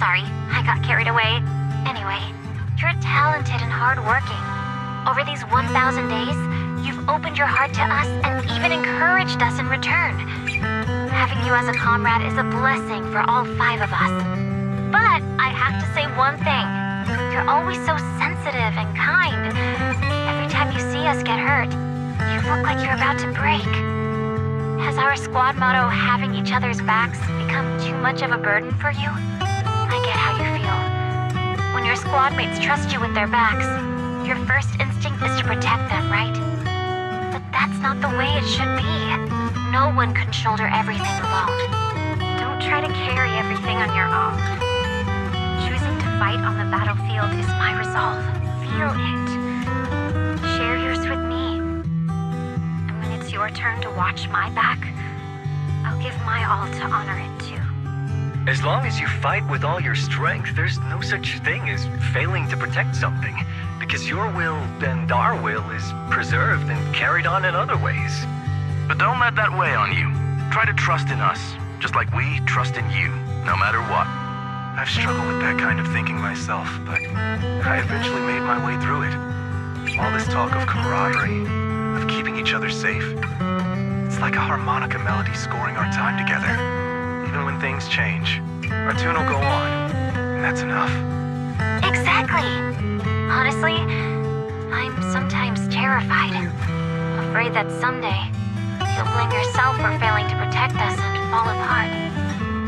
Sorry, I got carried away. Anyway, you're talented and hardworking. Over these 1,000 days, you've opened your heart to us and even encouraged us in return. Having you as a comrade is a blessing for all 5 of us. But I have to say one thing. You're always so sensitive and kind. Every time you see us get hurt, you look like you're about to break. Has our squad motto, having each other's backs, become too much of a burden for you? I get how you feel. When your squad mates trust you with their backs, your first instinct is to protect them, right? But that's not the way it should be. No one can shoulder everything alone. Don't try to carry everything on your own. Choosing to fight on the battlefield is my resolve. Feel it. Share yours with me. And when it's your turn to watch my back, I'll give my all to honor it too. As long as you fight with all your strength, there's no such thing as failing to protect something, because your will and our will is preserved and carried on in other ways. But don't let that weigh on you. Try to trust in us, just like we trust in you, no matter what. I've struggled with that kind of thinking myself, but I eventually made my way through it. All this talk of camaraderie, of keeping each other safe. It's like a harmonica melody scoring our time together. Even when things change, our tune will go on, and that's enough. Exactly. Honestly, I'm sometimes terrified. Afraid that someday, you'll blame yourself for failing to protect us and fall apart.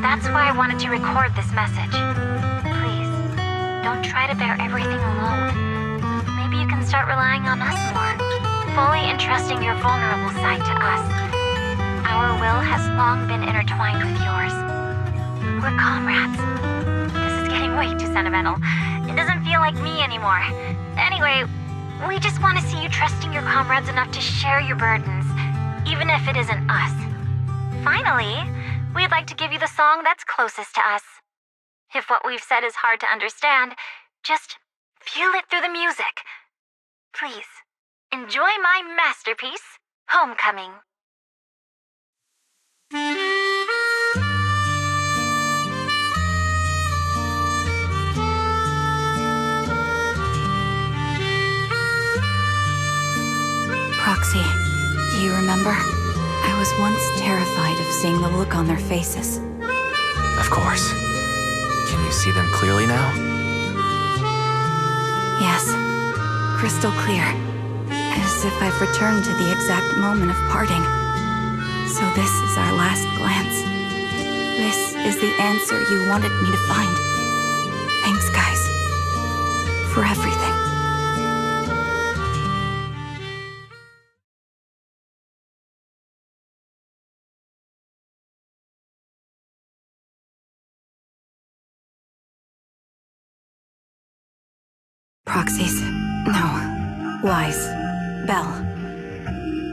That's why I wanted to record this message. Please, don't try to bear everything alone. Maybe you can start relying on us more, fully entrusting your vulnerable side to us. Our will has long been intertwined with yours. We're comrades. This is getting way too sentimental. It doesn't feel like me anymore. Anyway, we just want to see you trusting your comrades enough to share your burdens, even if it isn't us. Finally, we'd like to give you the song that's closest to us. If what we've said is hard to understand, just feel it through the music. Please, enjoy my masterpiece, Homecoming. Proxy, do you remember? I was once terrified of seeing the look on their faces. Of course. Can you see them clearly now? Yes, crystal clear. As if I've returned to the exact moment of parting. So this is our last glance. This is the answer you wanted me to find. Thanks, guys. For everything. Proxies. No. Lies. Belle.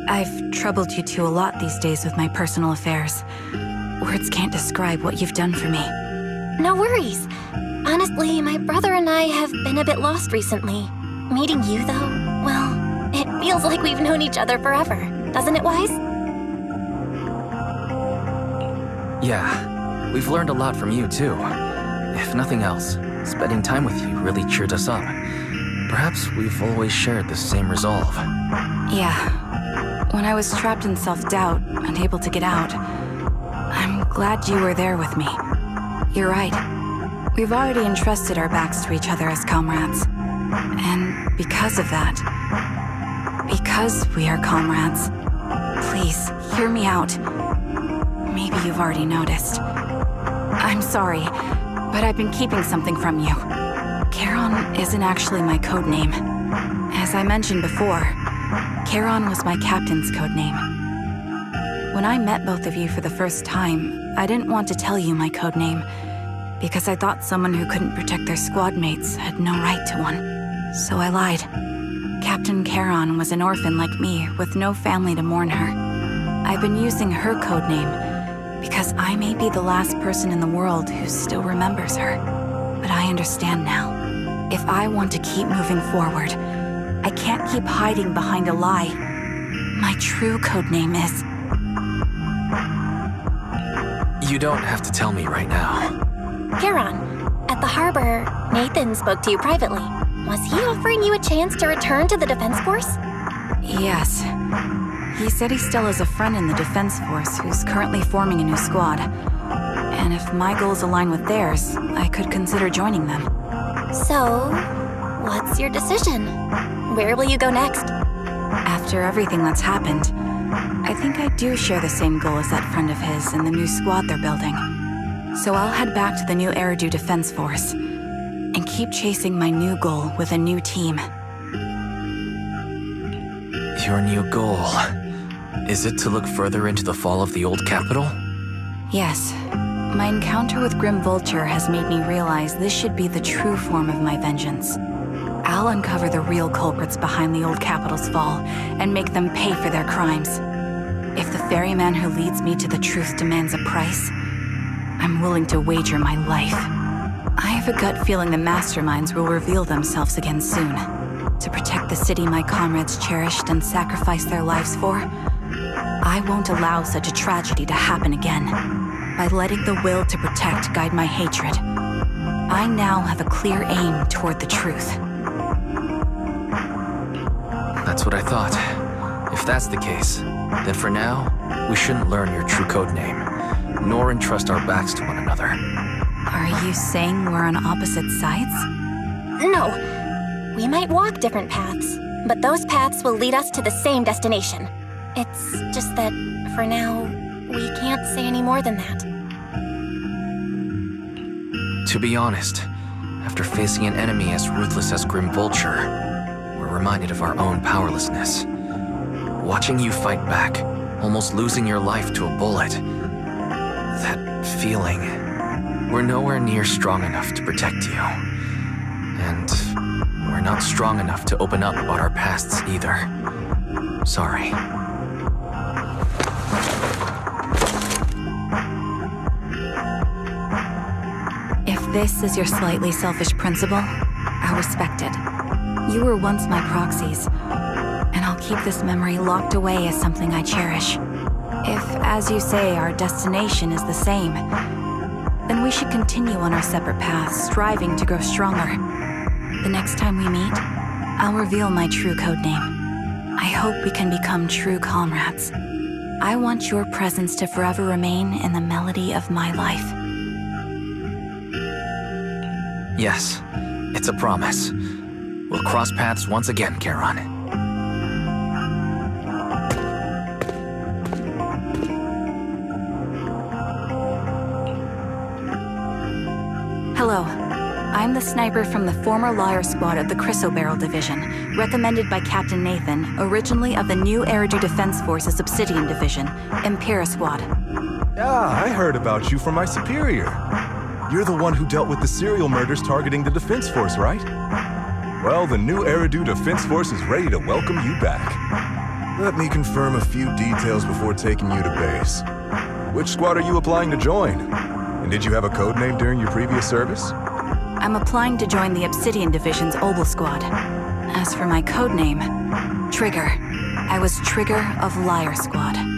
I've troubled you two a lot these days with my personal affairs. Words can't describe what you've done for me. No worries. Honestly, my brother and I have been a bit lost recently. Meeting you, though, well, it feels like we've known each other forever. Doesn't it, Wise? Yeah, we've learned a lot from you, too. If nothing else, spending time with you really cheered us up. Perhaps we've always shared the same resolve. Yeah. When I was trapped in self-doubt, unable to get out, I'm glad you were there with me. You're right. We've already entrusted our backs to each other as comrades. And because of that, because we are comrades, please, hear me out. Maybe you've already noticed. I'm sorry, but I've been keeping something from you. Charon isn't actually my code name. As I mentioned before, Charon was my captain's code name. When I met both of you for the first time, I didn't want to tell you my code name, because I thought someone who couldn't protect their squad mates had no right to one. So I lied. Captain Charon was an orphan like me, with no family to mourn her. I've been using her code name because I may be the last person in the world who still remembers her. But I understand now. If I want to keep moving forward, I can't keep hiding behind a lie. My true code name is... You don't have to tell me right now. Charon, at the harbor, Nathan spoke to you privately. Was he offering you a chance to return to the Defense Force? Yes. He said he still has a friend in the Defense Force who's currently forming a new squad. And if my goals align with theirs, I could consider joining them. So, what's your decision? Where will you go next? After everything that's happened, I think I do share the same goal as that friend of his and the new squad they're building. So I'll head back to the new Eridu Defense Force and keep chasing my new goal with a new team. Your new goal. Is it to look further into the fall of the old capital? Yes. My encounter with Grim Vulture has made me realize this should be the true form of my vengeance. I'll uncover the real culprits behind the old capital's fall and make them pay for their crimes. If the ferryman who leads me to the truth demands a price, I'm willing to wager my life. I have a gut feeling the masterminds will reveal themselves again soon. To protect the city my comrades cherished and sacrificed their lives for, I won't allow such a tragedy to happen again. By letting the will to protect guide my hatred, I now have a clear aim toward the truth. That's what I thought. If that's the case, then for now, we shouldn't learn your true code name, nor entrust our backs to one another. Are you saying we're on opposite sides? No. We might walk different paths, but those paths will lead us to the same destination. It's just that, for now, we can't say any more than that. To be honest, after facing an enemy as ruthless as Grim Vulture, we're reminded of our own powerlessness. Watching you fight back, almost losing your life to a bullet. That feeling. We're nowhere near strong enough to protect you. And we're not strong enough to open up about our pasts either. Sorry. If this is your slightly selfish principle, I respect it. You were once my proxies, and I'll keep this memory locked away as something I cherish. If, as you say, our destination is the same, then we should continue on our separate paths, striving to grow stronger. The next time we meet, I'll reveal my true code name. I hope we can become true comrades. I want your presence to forever remain in the melody of my life. Yes, it's a promise. We'll cross paths once again, Charon. Hello. I'm the sniper from the former Liar Squad of the Chrysoberyl Division, recommended by Captain Nathan, originally of the new Eridu Defense Force's Obsidian Division, Impera Squad. Ah, I heard about you from my superior. You're the one who dealt with the serial murders targeting the Defense Force, right? Well, the new Eridu Defense Force is ready to welcome you back. Let me confirm a few details before taking you to base. Which squad are you applying to join? And did you have a code name during your previous service? I'm applying to join the Obsidian Division's Obel Squad. As for my code name, Trigger. I was Trigger of Liar Squad.